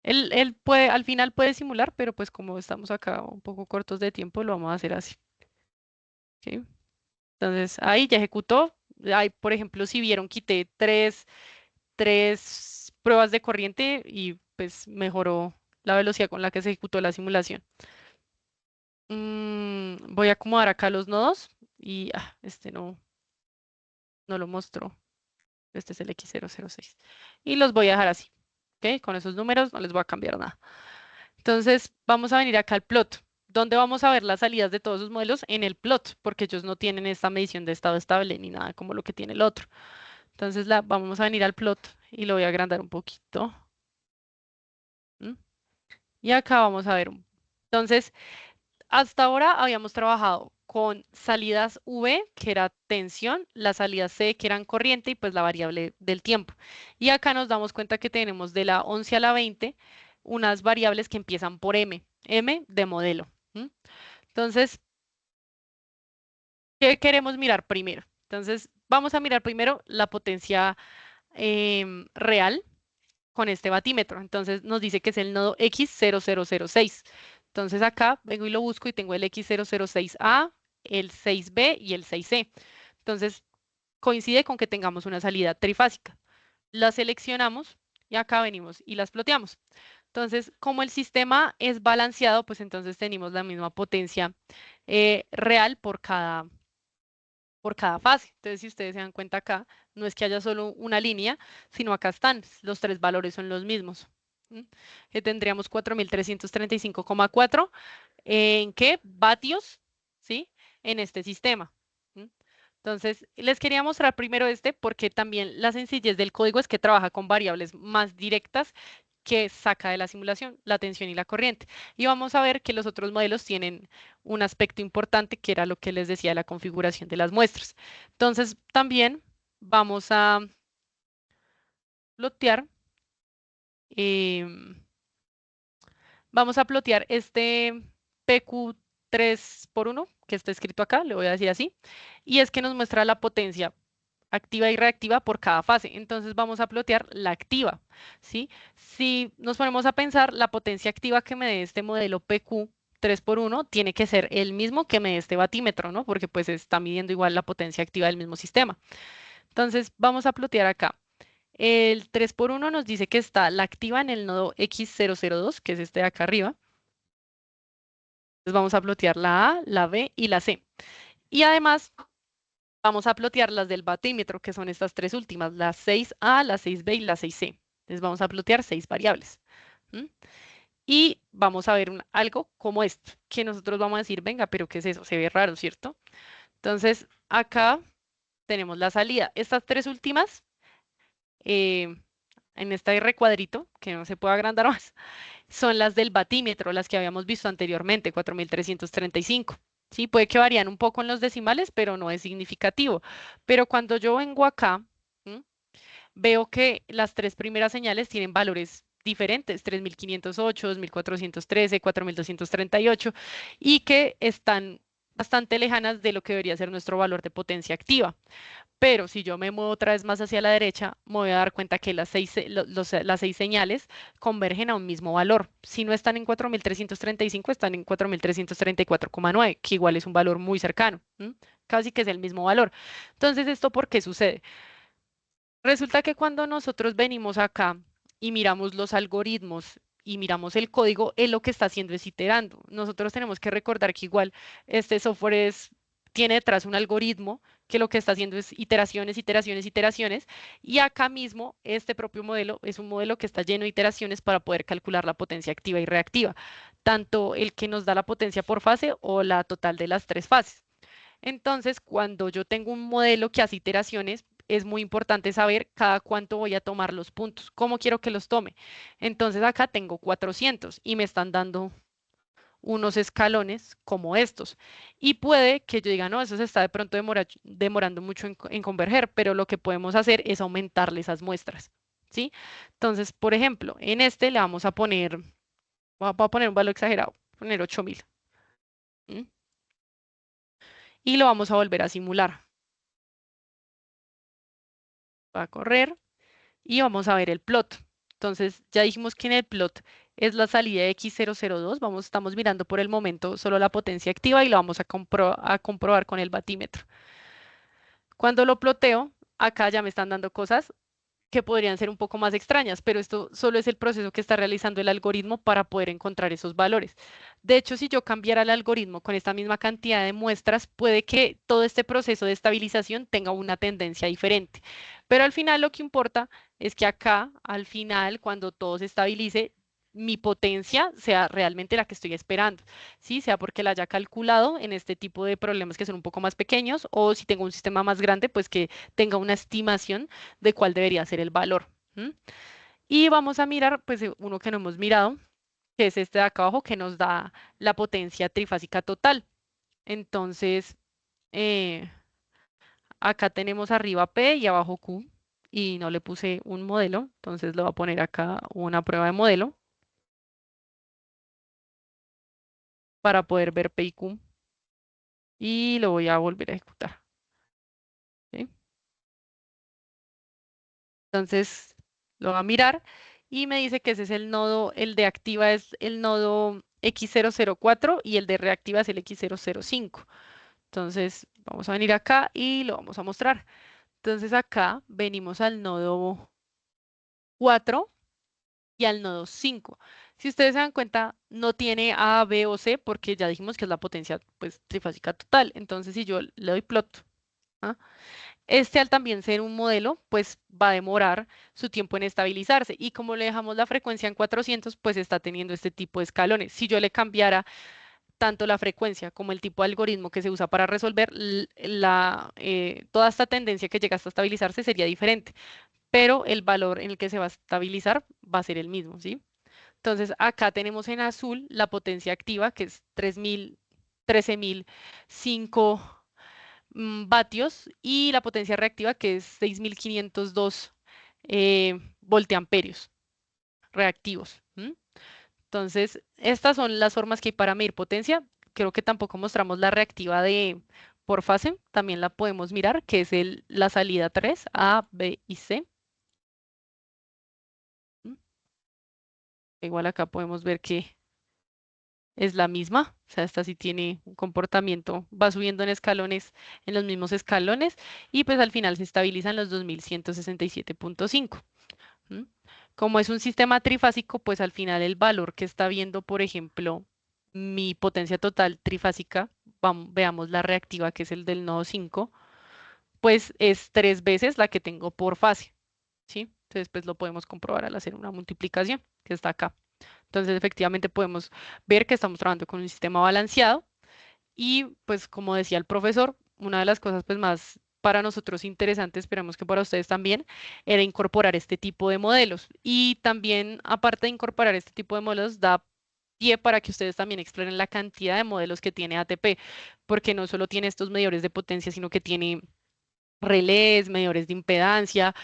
Él puede, al final puede simular, pero pues como estamos acá un poco cortos de tiempo, lo vamos a hacer así. ¿Sí? Entonces, ahí ya ejecutó. Ahí, por ejemplo, si vieron, quité tres pruebas de corriente y pues mejoró la velocidad con la que se ejecutó la simulación. Voy a acomodar acá los nodos y este no lo mostró. Este es el X006. Y los voy a dejar así. ¿Ok? Con esos números no les voy a cambiar nada. Entonces, vamos a venir acá al plot. ¿Dónde vamos a ver las salidas de todos los modelos? En el plot, porque ellos no tienen esta medición de estado estable ni nada como lo que tiene el otro. Entonces, vamos a venir al plot y lo voy a agrandar un poquito. ¿Mm? Y acá vamos a ver. Entonces, hasta ahora habíamos trabajado con salidas V, que era tensión, las salidas C, que eran corriente, y pues la variable del tiempo. Y acá nos damos cuenta que tenemos de la 11 a la 20 unas variables que empiezan por M de modelo. Entonces, ¿qué queremos mirar primero? Entonces, vamos a mirar primero la potencia real con este batímetro. Entonces, nos dice que es el nodo X0006. Entonces, acá vengo y lo busco y tengo el X006A, el 6B y el 6C. Entonces, coincide con que tengamos una salida trifásica. La seleccionamos y acá venimos y las ploteamos. Entonces, como el sistema es balanceado, pues entonces tenemos la misma potencia real por cada fase. Entonces, si ustedes se dan cuenta acá, no es que haya solo una línea, sino acá están, los tres valores son los mismos. Que tendríamos 4.335,4 en qué vatios, ¿sí? En este sistema. Entonces, les quería mostrar primero este porque también la sencillez del código es que trabaja con variables más directas que saca de la simulación, la tensión y la corriente. Y vamos a ver que los otros modelos tienen un aspecto importante que era lo que les decía, la configuración de las muestras. Entonces, también vamos a plotear, em, vamos a plotear este PQ3 por 1, que está escrito acá, le voy a decir así, y es que nos muestra la potencia activa y reactiva por cada fase. Entonces vamos a plotear la activa, ¿sí? Si nos ponemos a pensar, la potencia activa que me dé este modelo PQ 3 por 1 tiene que ser el mismo que me dé este batímetro, ¿no? Porque pues está midiendo igual la potencia activa del mismo sistema. Entonces vamos a plotear acá. El 3 por 1 nos dice que está la activa en el nodo X002, que es este de acá arriba. Entonces vamos a plotear la A, la B y la C. Y además vamos a plotear las del batímetro, que son estas tres últimas, la 6A, la 6B y la 6C. Entonces vamos a plotear 6 variables. Y vamos a ver algo como esto, que nosotros vamos a decir, venga, pero ¿qué es eso? Se ve raro, ¿cierto? Entonces, acá tenemos la salida. Estas tres últimas, en este recuadrito, que no se puede agrandar más, son las del batímetro, las que habíamos visto anteriormente, 4.335. Sí, puede que varían un poco en los decimales, pero no es significativo. Pero cuando yo vengo acá, veo que las tres primeras señales tienen valores diferentes, 3508, 2413, 4238, y que están bastante lejanas de lo que debería ser nuestro valor de potencia activa. Pero si yo me muevo otra vez más hacia la derecha, me voy a dar cuenta que las seis señales convergen a un mismo valor. Si no están en 4335, están en 4334,9, que igual es un valor muy cercano, ¿m? Casi que es el mismo valor. Entonces, ¿esto por qué sucede? Resulta que cuando nosotros venimos acá y miramos los algoritmos y miramos el código, él lo que está haciendo es iterando. Nosotros tenemos que recordar que igual este software tiene detrás un algoritmo que lo que está haciendo es iteraciones, iteraciones, iteraciones. Y acá mismo, este propio modelo es un modelo que está lleno de iteraciones para poder calcular la potencia activa y reactiva, tanto el que nos da la potencia por fase o la total de las tres fases. Entonces, cuando yo tengo un modelo que hace iteraciones, es muy importante saber cada cuánto voy a tomar los puntos, cómo quiero que los tome. Entonces, acá tengo 400 y me están dando unos escalones como estos. Y puede que yo diga, no, eso se está de pronto demorando mucho en converger, pero lo que podemos hacer es aumentarle esas muestras, ¿sí? Entonces, por ejemplo, en este le vamos a poner, voy a poner un valor exagerado, poner 8000. ¿M? Y lo vamos a volver a simular. Va a correr y vamos a ver el plot. Entonces, ya dijimos que en el plot es la salida de X002. Estamos mirando por el momento solo la potencia activa y lo vamos a comprobar con el batímetro. Cuando lo ploteo, acá ya me están dando cosas que podrían ser un poco más extrañas, pero esto solo es el proceso que está realizando el algoritmo para poder encontrar esos valores. De hecho, si yo cambiara el algoritmo con esta misma cantidad de muestras, puede que todo este proceso de estabilización tenga una tendencia diferente. Pero al final lo que importa es que acá, al final, cuando todo se estabilice, mi potencia sea realmente la que estoy esperando, ¿sí? Sea porque la haya calculado en este tipo de problemas que son un poco más pequeños, o si tengo un sistema más grande, pues que tenga una estimación de cuál debería ser el valor. ¿M? Y vamos a mirar, pues, uno que no hemos mirado, que es este de acá abajo, que nos da la potencia trifásica total. Entonces, eh, acá tenemos arriba P y abajo Q, y no le puse un modelo, entonces le voy a poner acá una prueba de modelo para poder ver P y Q, y lo voy a volver a ejecutar. ¿Ok? Entonces, lo va a mirar y me dice que ese es el nodo, el de activa es el nodo X004 y el de reactiva es el X005. Entonces, vamos a venir acá y lo vamos a mostrar. Entonces, acá venimos al nodo 4 y al nodo 5. Si ustedes se dan cuenta, no tiene A, B o C porque ya dijimos que es la potencia pues, trifásica total. Entonces, si yo le doy plot, ¿ah? Este al también ser un modelo, pues va a demorar su tiempo en estabilizarse. Y como le dejamos la frecuencia en 400, pues está teniendo este tipo de escalones. Si yo le cambiara tanto la frecuencia como el tipo de algoritmo que se usa para resolver, toda esta tendencia que llega hasta estabilizarse sería diferente, pero el valor en el que se va a estabilizar va a ser el mismo, ¿sí? Entonces, acá tenemos en azul la potencia activa, que es 3000, 13005 vatios, y la potencia reactiva, que es 6502 voltiamperios reactivos. ¿M? Entonces, estas son las formas que hay para medir potencia. Creo que tampoco mostramos la reactiva de por fase, también la podemos mirar, que es la salida 3, A, B y C. ¿M? Igual acá podemos ver que es la misma, o sea, esta sí tiene un comportamiento, va subiendo en escalones, en los mismos escalones, y pues al final se estabiliza en los 2167,5. ¿M? Como es un sistema trifásico, pues al final el valor que está viendo, por ejemplo, mi potencia total trifásica, veamos la reactiva, que es el del nodo 5, pues es 3 veces la que tengo por fase, ¿sí? Entonces, pues lo podemos comprobar al hacer una multiplicación, que está acá. Entonces, efectivamente podemos ver que estamos trabajando con un sistema balanceado y, pues, como decía el profesor, una de las cosas pues más para nosotros interesantes, esperamos que para ustedes también, era incorporar este tipo de modelos. Y también, aparte de incorporar este tipo de modelos, da pie para que ustedes también exploren la cantidad de modelos que tiene ATP, porque no solo tiene estos medidores de potencia, sino que tiene relés, medidores de impedancia,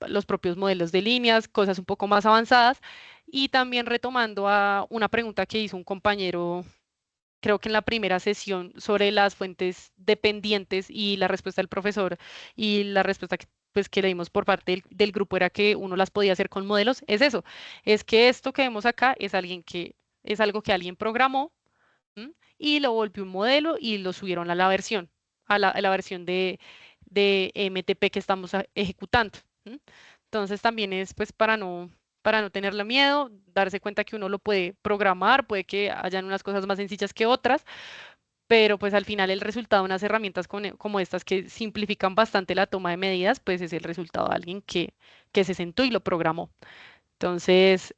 los propios modelos de líneas, cosas un poco más avanzadas. Y también retomando a una pregunta que hizo un compañero, creo que en la primera sesión, sobre las fuentes dependientes y la respuesta del profesor y la respuesta que, pues, que le dimos por parte del grupo era que uno las podía hacer con modelos, es eso, es que esto que vemos acá es algo que alguien programó, ¿m? Y lo volvió un modelo y lo subieron a la versión, a la versión de MTP que estamos ejecutando. ¿M? Entonces también es pues para no tenerle miedo, darse cuenta que uno lo puede programar, puede que hayan unas cosas más sencillas que otras, pero pues al final el resultado de unas herramientas como estas que simplifican bastante la toma de medidas, pues es el resultado de alguien que se sentó y lo programó. Entonces,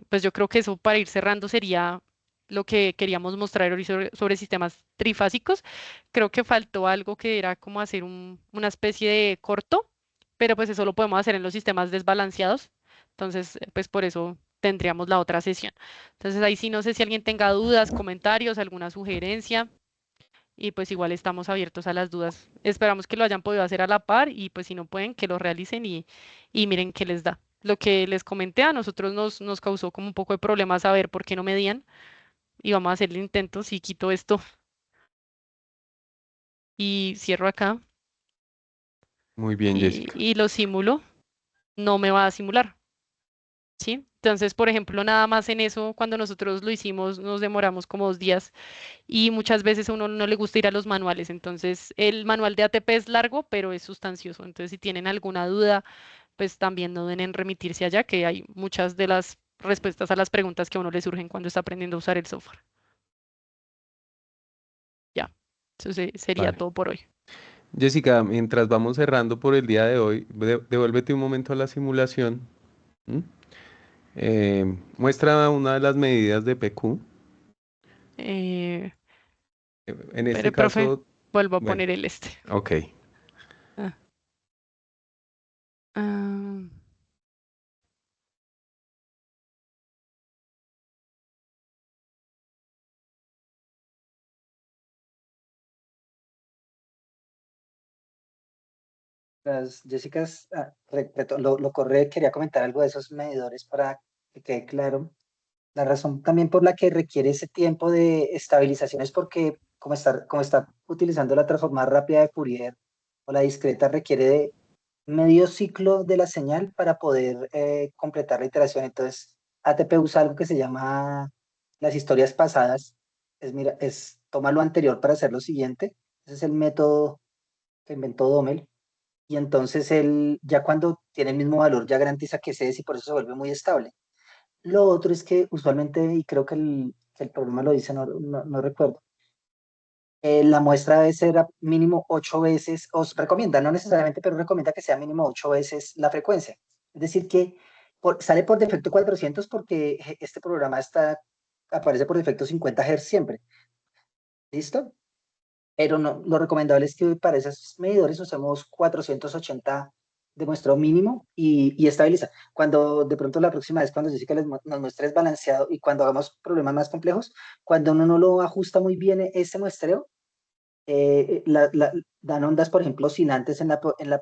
pues yo creo que eso para ir cerrando sería lo que queríamos mostrar hoy sobre sistemas trifásicos. Creo que faltó algo que era como hacer una especie de corto, pero pues eso lo podemos hacer en los sistemas desbalanceados. Entonces, pues por eso tendríamos la otra sesión. Entonces, ahí sí no sé si alguien tenga dudas, comentarios, alguna sugerencia. Y pues igual estamos abiertos a las dudas. Esperamos que lo hayan podido hacer a la par y pues si no pueden, que lo realicen y miren qué les da. Lo que les comenté a nosotros nos causó como un poco de problema saber por qué no medían y vamos a hacer el intento. Si quito esto y cierro acá Muy bien, Jessica. y lo simulo, no me va a simular. ¿Sí? Entonces, por ejemplo, nada más en eso, cuando nosotros lo hicimos, nos demoramos como 2 días y muchas veces a uno no le gusta ir a los manuales. Entonces, el manual de ATP es largo, pero es sustancioso. Entonces, si tienen alguna duda, pues también no duden en remitirse allá, que hay muchas de las respuestas a las preguntas que a uno le surgen cuando está aprendiendo a usar el software. Ya, eso sería Vale. todo por hoy. Jessica, mientras vamos cerrando por el día de hoy, devuélvete un momento a la simulación. ¿M? Muestra una de las medidas de PQ. Eh, En este pero, profe, caso, vuelvo a bueno, poner el este. ok. Ah, ah, Jessica, lo corre, quería comentar algo de esos medidores para que quede claro. La razón también por la que requiere ese tiempo de estabilización es porque como está utilizando la transformada rápida de Fourier o la discreta, requiere de medio ciclo de la señal para poder completar la iteración. Entonces, ATP usa algo que se llama las historias pasadas. Toma lo anterior para hacer lo siguiente. Ese es el método que inventó Dommel. Y entonces él, ya cuando tiene el mismo valor, ya garantiza que ese es y por eso se vuelve muy estable. Lo otro es que usualmente, y creo que el programa lo dice, no recuerdo, la muestra debe ser a mínimo 8 veces, os recomienda, no necesariamente, pero recomienda que sea mínimo 8 veces la frecuencia. Es decir, que sale por defecto 400 porque este programa aparece por defecto 50 Hz siempre. ¿Listo? Pero no, lo recomendable es que para esos medidores usemos 480 de muestreo mínimo y estabiliza. Cuando de pronto la próxima vez, cuando Jessica nos muestre balanceado y cuando hagamos problemas más complejos, cuando uno no lo ajusta muy bien ese muestreo, dan ondas, por ejemplo, oscilantes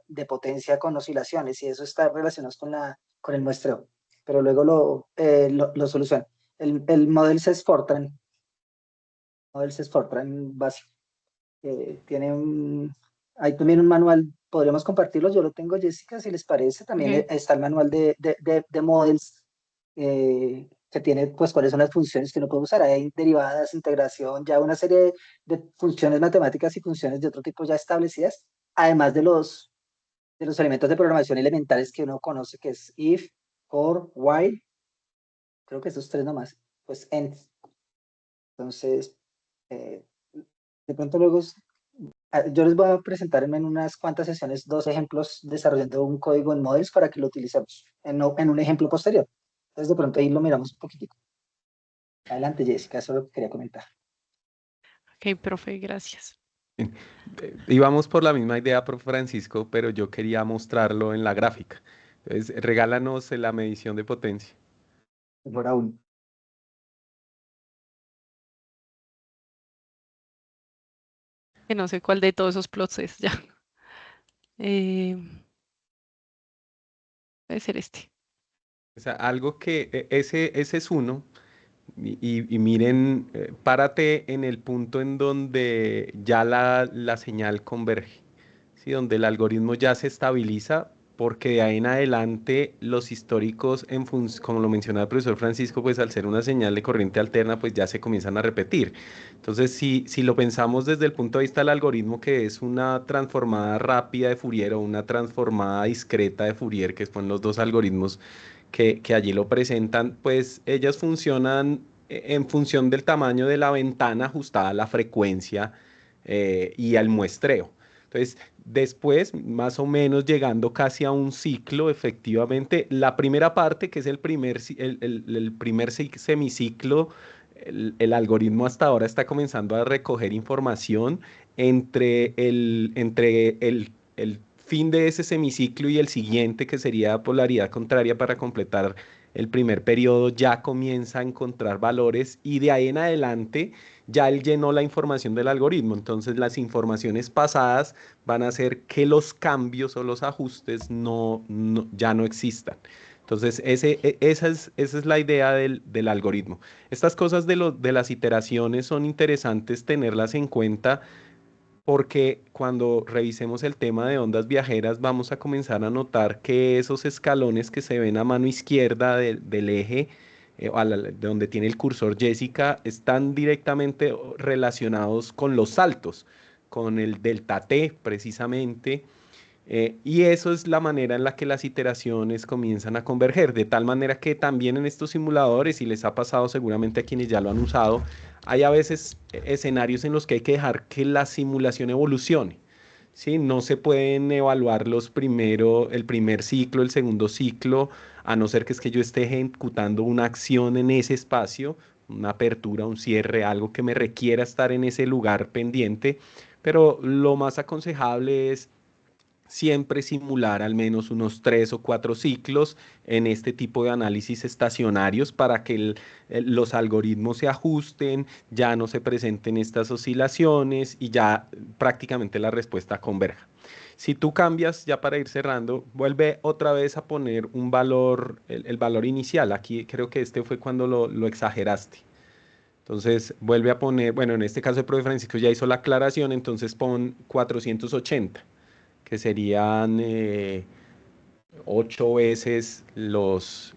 de potencia con oscilaciones y eso está relacionado con el muestreo. Pero luego lo soluciona. El modelo Fortran básico. Hay también un manual, podríamos compartirlo, yo lo tengo, Jessica, si les parece, también ok. está el manual de models, que tiene pues cuáles son las funciones que uno puede usar, hay derivadas, integración, ya una serie de funciones matemáticas y funciones de otro tipo ya establecidas, además de los elementos de programación elementales que uno conoce, que es if, for, while, creo que esos tres nomás, pues end. Entonces, eh, de pronto luego yo les voy a presentar en unas cuantas sesiones 2 ejemplos desarrollando un código en Models para que lo utilicemos en un ejemplo posterior. Entonces, de pronto ahí lo miramos un poquitico. Adelante, Jessica, eso es lo que quería comentar. Ok, profe, gracias. Bien. Íbamos por la misma idea, profe Francisco, pero yo quería mostrarlo en la gráfica. Entonces, regálanos la medición de potencia. Mejor aún. Que no sé cuál de todos esos plots es ya. Eh, Debe ser este. O sea, algo que ese es uno. Y miren, párate en el punto en donde ya la señal converge, ¿sí? Donde el algoritmo ya se estabiliza, porque de ahí en adelante los históricos, como lo mencionaba el profesor Francisco, pues al ser una señal de corriente alterna, pues ya se comienzan a repetir. Entonces, si lo pensamos desde el punto de vista del algoritmo, que es una transformada rápida de Fourier o una transformada discreta de Fourier, que son los dos algoritmos que allí lo presentan, pues ellas funcionan en función del tamaño de la ventana ajustada a la frecuencia y al muestreo. Entonces, después, más o menos llegando casi a un ciclo, efectivamente, la primera parte, que es el primer, el primer semiciclo, el algoritmo hasta ahora está comenzando a recoger información entre el fin de ese semiciclo y el siguiente, que sería polaridad contraria para completar el primer periodo, ya comienza a encontrar valores y de ahí en adelante ya él llenó la información del algoritmo. Entonces las informaciones pasadas van a hacer que los cambios o los ajustes ya no existan. Entonces, esa es la idea del algoritmo. Estas cosas de las iteraciones son interesantes tenerlas en cuenta porque cuando revisemos el tema de ondas viajeras vamos a comenzar a notar que esos escalones que se ven a mano izquierda del eje, de donde tiene el cursor Jessica, están directamente relacionados con los saltos, con el delta T precisamente. Y eso es la manera en la que las iteraciones comienzan a converger, de tal manera que también en estos simuladores, y les ha pasado seguramente a quienes ya lo han usado, hay a veces escenarios en los que hay que dejar que la simulación evolucione. ¿Sí? No se pueden evaluar el primer ciclo, el segundo ciclo, a no ser que es que yo esté ejecutando una acción en ese espacio, una apertura, un cierre, algo que me requiera estar en ese lugar pendiente. Pero lo más aconsejable es siempre simular al menos unos 3 o 4 ciclos en este tipo de análisis estacionarios para que los algoritmos se ajusten, ya no se presenten estas oscilaciones y ya prácticamente la respuesta converja. Si tú cambias, ya para ir cerrando, vuelve otra vez a poner un valor, el valor inicial. Aquí creo que este fue cuando lo exageraste. Entonces vuelve a poner, bueno, en este caso el profe Francisco ya hizo la aclaración, entonces pon 480, que serían 8 veces los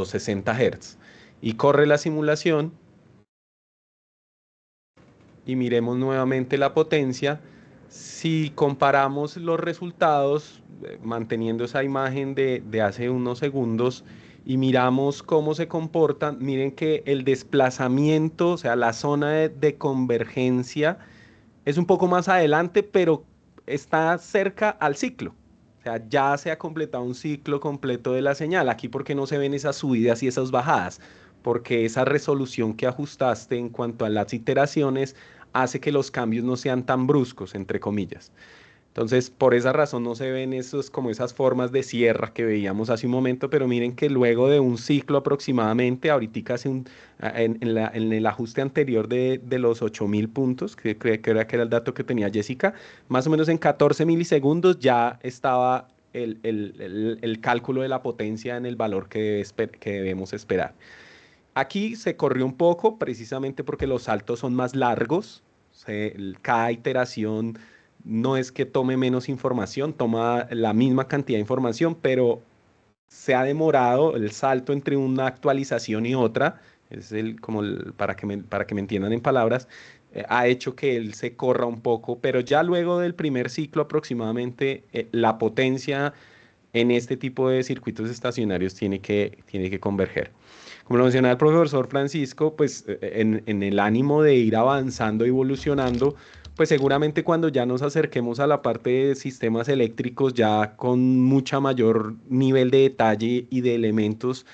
60 Hz. Y corre la simulación y miremos nuevamente la potencia. Si comparamos los resultados, manteniendo esa imagen de hace unos segundos, y miramos cómo se comportan, miren que el desplazamiento, o sea, la zona de convergencia, es un poco más adelante, pero está cerca al ciclo. O sea, ya se ha completado un ciclo completo de la señal. Aquí, ¿por qué no se ven esas subidas y esas bajadas? Porque esa resolución que ajustaste en cuanto a las iteraciones hace que los cambios no sean tan bruscos, entre comillas. Entonces, por esa razón no se ven esos, como esas formas de sierra que veíamos hace un momento, pero miren que luego de un ciclo aproximadamente, ahorita en el ajuste anterior de los 8.000 puntos, que era el dato que tenía Jessica, más o menos en 14 milisegundos ya estaba el cálculo de la potencia en el valor que debemos esperar. Aquí se corrió un poco, precisamente porque los saltos son más largos. Cada iteración no es que tome menos información, toma la misma cantidad de información, pero se ha demorado el salto entre una actualización y otra, para que me entiendan en palabras, ha hecho que él se corra un poco, pero ya luego del primer ciclo aproximadamente, la potencia en este tipo de circuitos estacionarios tiene que converger. Como lo mencionaba el profesor Francisco, pues en el ánimo de ir avanzando, evolucionando, pues seguramente cuando ya nos acerquemos a la parte de sistemas eléctricos ya con mucha mayor nivel de detalle y de elementos,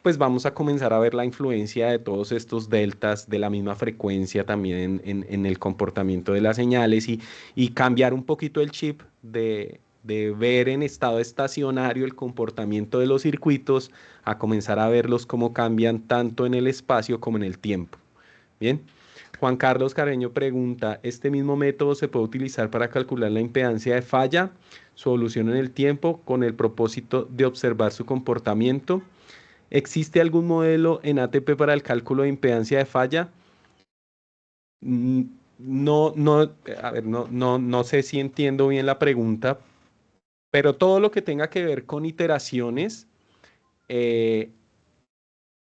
pues vamos a comenzar a ver la influencia de todos estos deltas de la misma frecuencia también en el comportamiento de las señales y cambiar un poquito el chip de ver en estado estacionario el comportamiento de los circuitos a comenzar a verlos cómo cambian tanto en el espacio como en el tiempo. Bien. Juan Carlos Carreño pregunta, ¿este mismo método se puede utilizar para calcular la impedancia de falla, su evolución en el tiempo, con el propósito de observar su comportamiento? ¿Existe algún modelo en ATP para el cálculo de impedancia de falla? Mm, No, no, a ver, no sé si entiendo bien la pregunta, pero todo lo que tenga que ver con iteraciones, eh,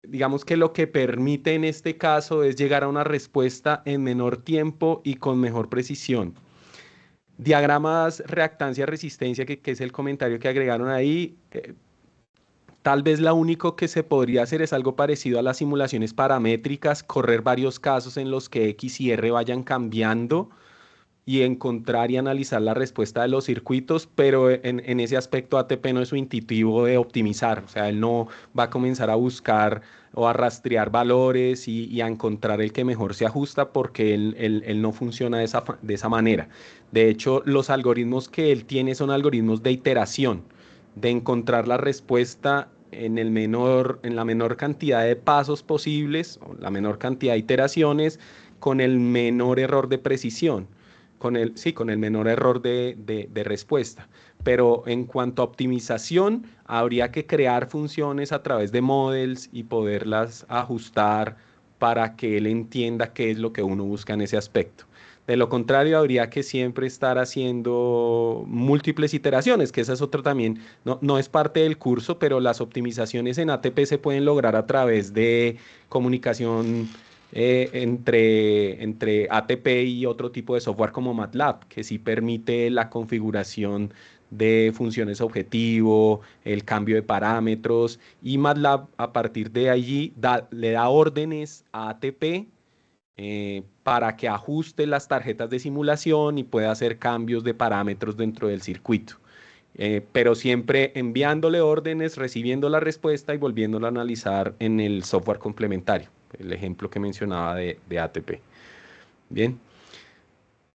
digamos que lo que permite en este caso es llegar a una respuesta en menor tiempo y con mejor precisión. Diagramas reactancia-resistencia, que es el comentario que agregaron ahí, tal vez la único que se podría hacer es algo parecido a las simulaciones paramétricas, correr varios casos en los que X y R vayan cambiando y encontrar y analizar la respuesta de los circuitos, pero en ese aspecto ATP no es su intuitivo de optimizar, o sea, él no va a comenzar a buscar o a rastrear valores y a encontrar el que mejor se ajusta porque él no funciona de esa manera. De hecho, los algoritmos que él tiene son algoritmos de iteración, de encontrar la respuesta en la menor cantidad de pasos posibles, o la menor cantidad de iteraciones, con el menor error de precisión con el menor error de respuesta. Pero en cuanto a optimización, habría que crear funciones a través de models y poderlas ajustar para que él entienda qué es lo que uno busca en ese aspecto. De lo contrario, habría que siempre estar haciendo múltiples iteraciones, que esa es otra también, no es parte del curso, pero las optimizaciones en ATP se pueden lograr a través de comunicación entre ATP y otro tipo de software como MATLAB, que sí permite la configuración de funciones objetivo, el cambio de parámetros, y MATLAB a partir de allí le da órdenes a ATP para que ajuste las tarjetas de simulación y pueda hacer cambios de parámetros dentro del circuito. Pero siempre enviándole órdenes, recibiendo la respuesta y volviéndola a analizar en el software complementario, el ejemplo que mencionaba de ATP. Bien,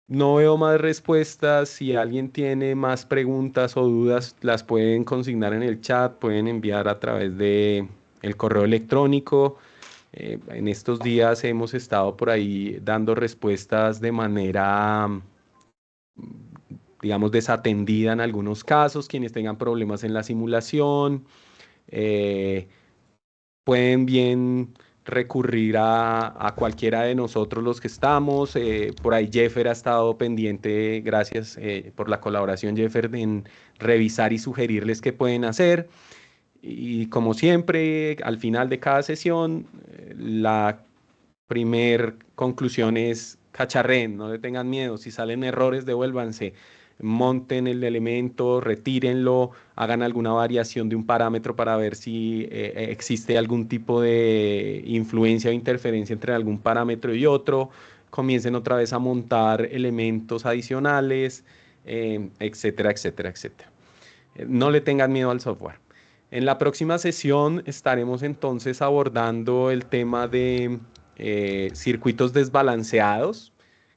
no veo más respuestas. Si alguien tiene más preguntas o dudas, las pueden consignar en el chat, pueden enviar a través de el correo electrónico. En estos días hemos estado por ahí dando respuestas de manera digamos, desatendida en algunos casos, quienes tengan problemas en la simulación, eh, pueden bien recurrir a cualquiera de nosotros los que estamos. Por ahí Jeffer ha estado pendiente, gracias por la colaboración, Jeffer, en revisar y sugerirles qué pueden hacer. Y como siempre, al final de cada sesión, la primer conclusión es cacharrén, no le tengan miedo, si salen errores, devuélvanse, monten el elemento, retírenlo, hagan alguna variación de un parámetro para ver si existe algún tipo de influencia o interferencia entre algún parámetro y otro, comiencen otra vez a montar elementos adicionales, etcétera, etcétera, etcétera. No le tengan miedo al software. En la próxima sesión estaremos entonces abordando el tema de circuitos desbalanceados.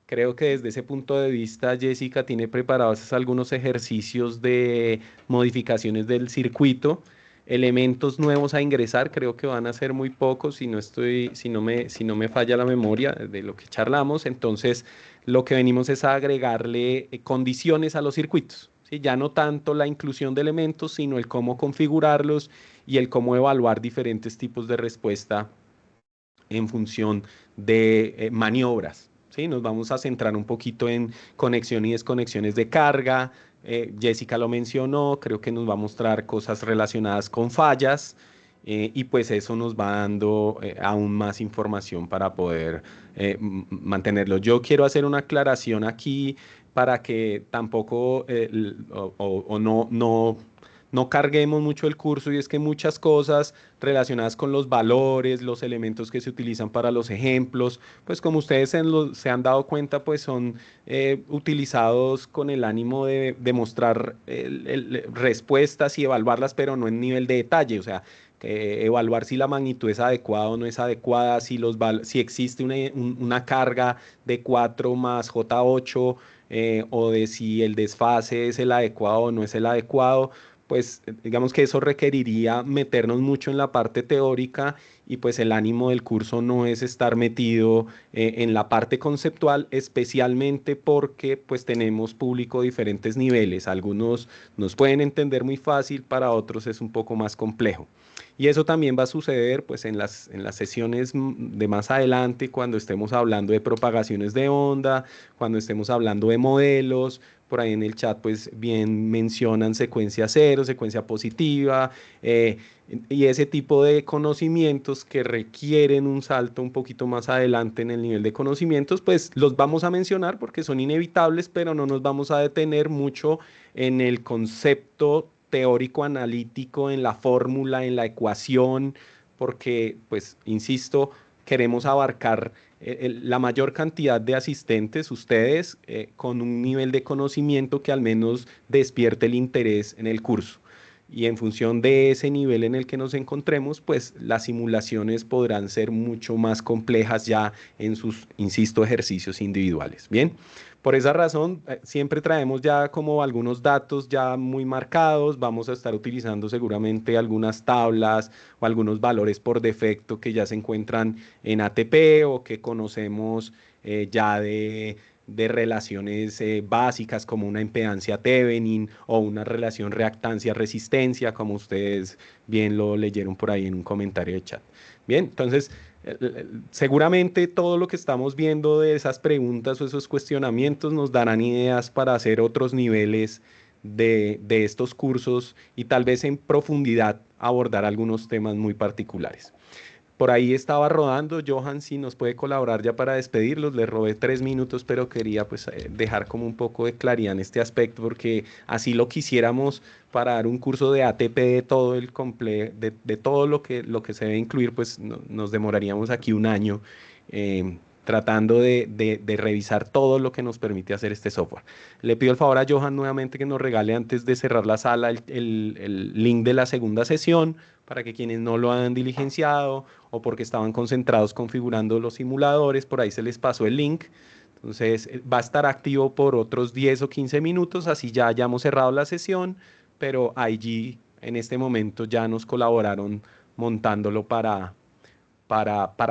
Creo que desde ese punto de vista Jessica tiene preparados algunos ejercicios de modificaciones del circuito, elementos nuevos a ingresar, creo que van a ser muy pocos si no me falla la memoria de lo que charlamos. Entonces, lo que venimos es a agregarle condiciones a los circuitos. ¿Sí? Ya no tanto la inclusión de elementos, sino el cómo configurarlos y el cómo evaluar diferentes tipos de respuesta en función de maniobras. ¿Sí? Nos vamos a centrar un poquito en conexión y desconexiones de carga. Jessica lo mencionó, creo que nos va a mostrar cosas relacionadas con fallas y pues eso nos va dando aún más información para poder mantenerlo. Yo quiero hacer una aclaración aquí para que tampoco o no carguemos mucho el curso, y es que muchas cosas relacionadas con los valores, los elementos que se utilizan para los ejemplos, pues como ustedes se han dado cuenta, pues son utilizados con el ánimo de mostrar respuestas y evaluarlas, pero no en nivel de detalle, o sea, evaluar si la magnitud es adecuada o no es adecuada, si existe una carga de 4 más J8, o de si el desfase es el adecuado o no es el adecuado, pues digamos que eso requeriría meternos mucho en la parte teórica y pues el ánimo del curso no es estar metido en la parte conceptual, especialmente porque pues tenemos público de diferentes niveles. Algunos nos pueden entender muy fácil, para otros es un poco más complejo. Y eso también va a suceder pues en las sesiones de más adelante, cuando estemos hablando de propagaciones de onda, cuando estemos hablando de modelos. Por ahí en el chat pues bien mencionan secuencia cero, secuencia positiva, eh, y ese tipo de conocimientos que requieren un salto un poquito más adelante en el nivel de conocimientos, pues los vamos a mencionar porque son inevitables, pero no nos vamos a detener mucho en el concepto teórico analítico, en la fórmula, en la ecuación, porque, pues, insisto, queremos abarcar la mayor cantidad de asistentes, ustedes, con un nivel de conocimiento que al menos despierte el interés en el curso. Y en función de ese nivel en el que nos encontremos, pues las simulaciones podrán ser mucho más complejas ya en sus, insisto, ejercicios individuales. Bien, por esa razón, siempre traemos ya como algunos datos ya muy marcados. Vamos a estar utilizando seguramente algunas tablas o algunos valores por defecto que ya se encuentran en ATP o que conocemos ya de relaciones básicas, como una impedancia Thevenin o una relación reactancia-resistencia, como ustedes bien lo leyeron por ahí en un comentario de chat. Bien, entonces seguramente todo lo que estamos viendo de esas preguntas o esos cuestionamientos nos darán ideas para hacer otros niveles de estos cursos y tal vez en profundidad abordar algunos temas muy particulares. Por ahí estaba rodando, Johan, si nos puede colaborar ya para despedirlos. Le robé 3 minutos, pero quería pues dejar como un poco de claridad en este aspecto, porque así lo quisiéramos para dar un curso de ATP de todo de todo lo que se debe incluir, pues nos demoraríamos aquí un año tratando de revisar todo lo que nos permite hacer este software. Le pido el favor a Johan nuevamente que nos regale, antes de cerrar la sala, el link de la segunda sesión, para que quienes no lo han diligenciado o porque estaban concentrados configurando los simuladores, por ahí se les pasó el link. Entonces va a estar activo por otros 10 o 15 minutos, así ya hayamos cerrado la sesión, pero allí en este momento ya nos colaboraron montándolo para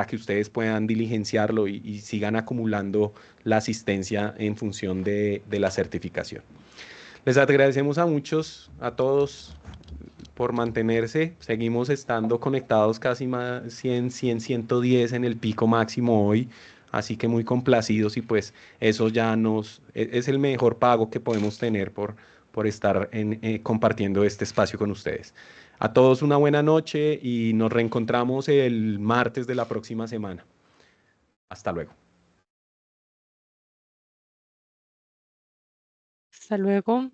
que ustedes puedan diligenciarlo y sigan acumulando la asistencia en función de la certificación. Les agradecemos a muchos, a todos, por mantenerse. Seguimos estando conectados casi más 110 en el pico máximo hoy, así que muy complacidos, y pues eso ya es el mejor pago que podemos tener por estar compartiendo este espacio con ustedes. A todos una buena noche y nos reencontramos el martes de la próxima semana. Hasta luego. Hasta luego.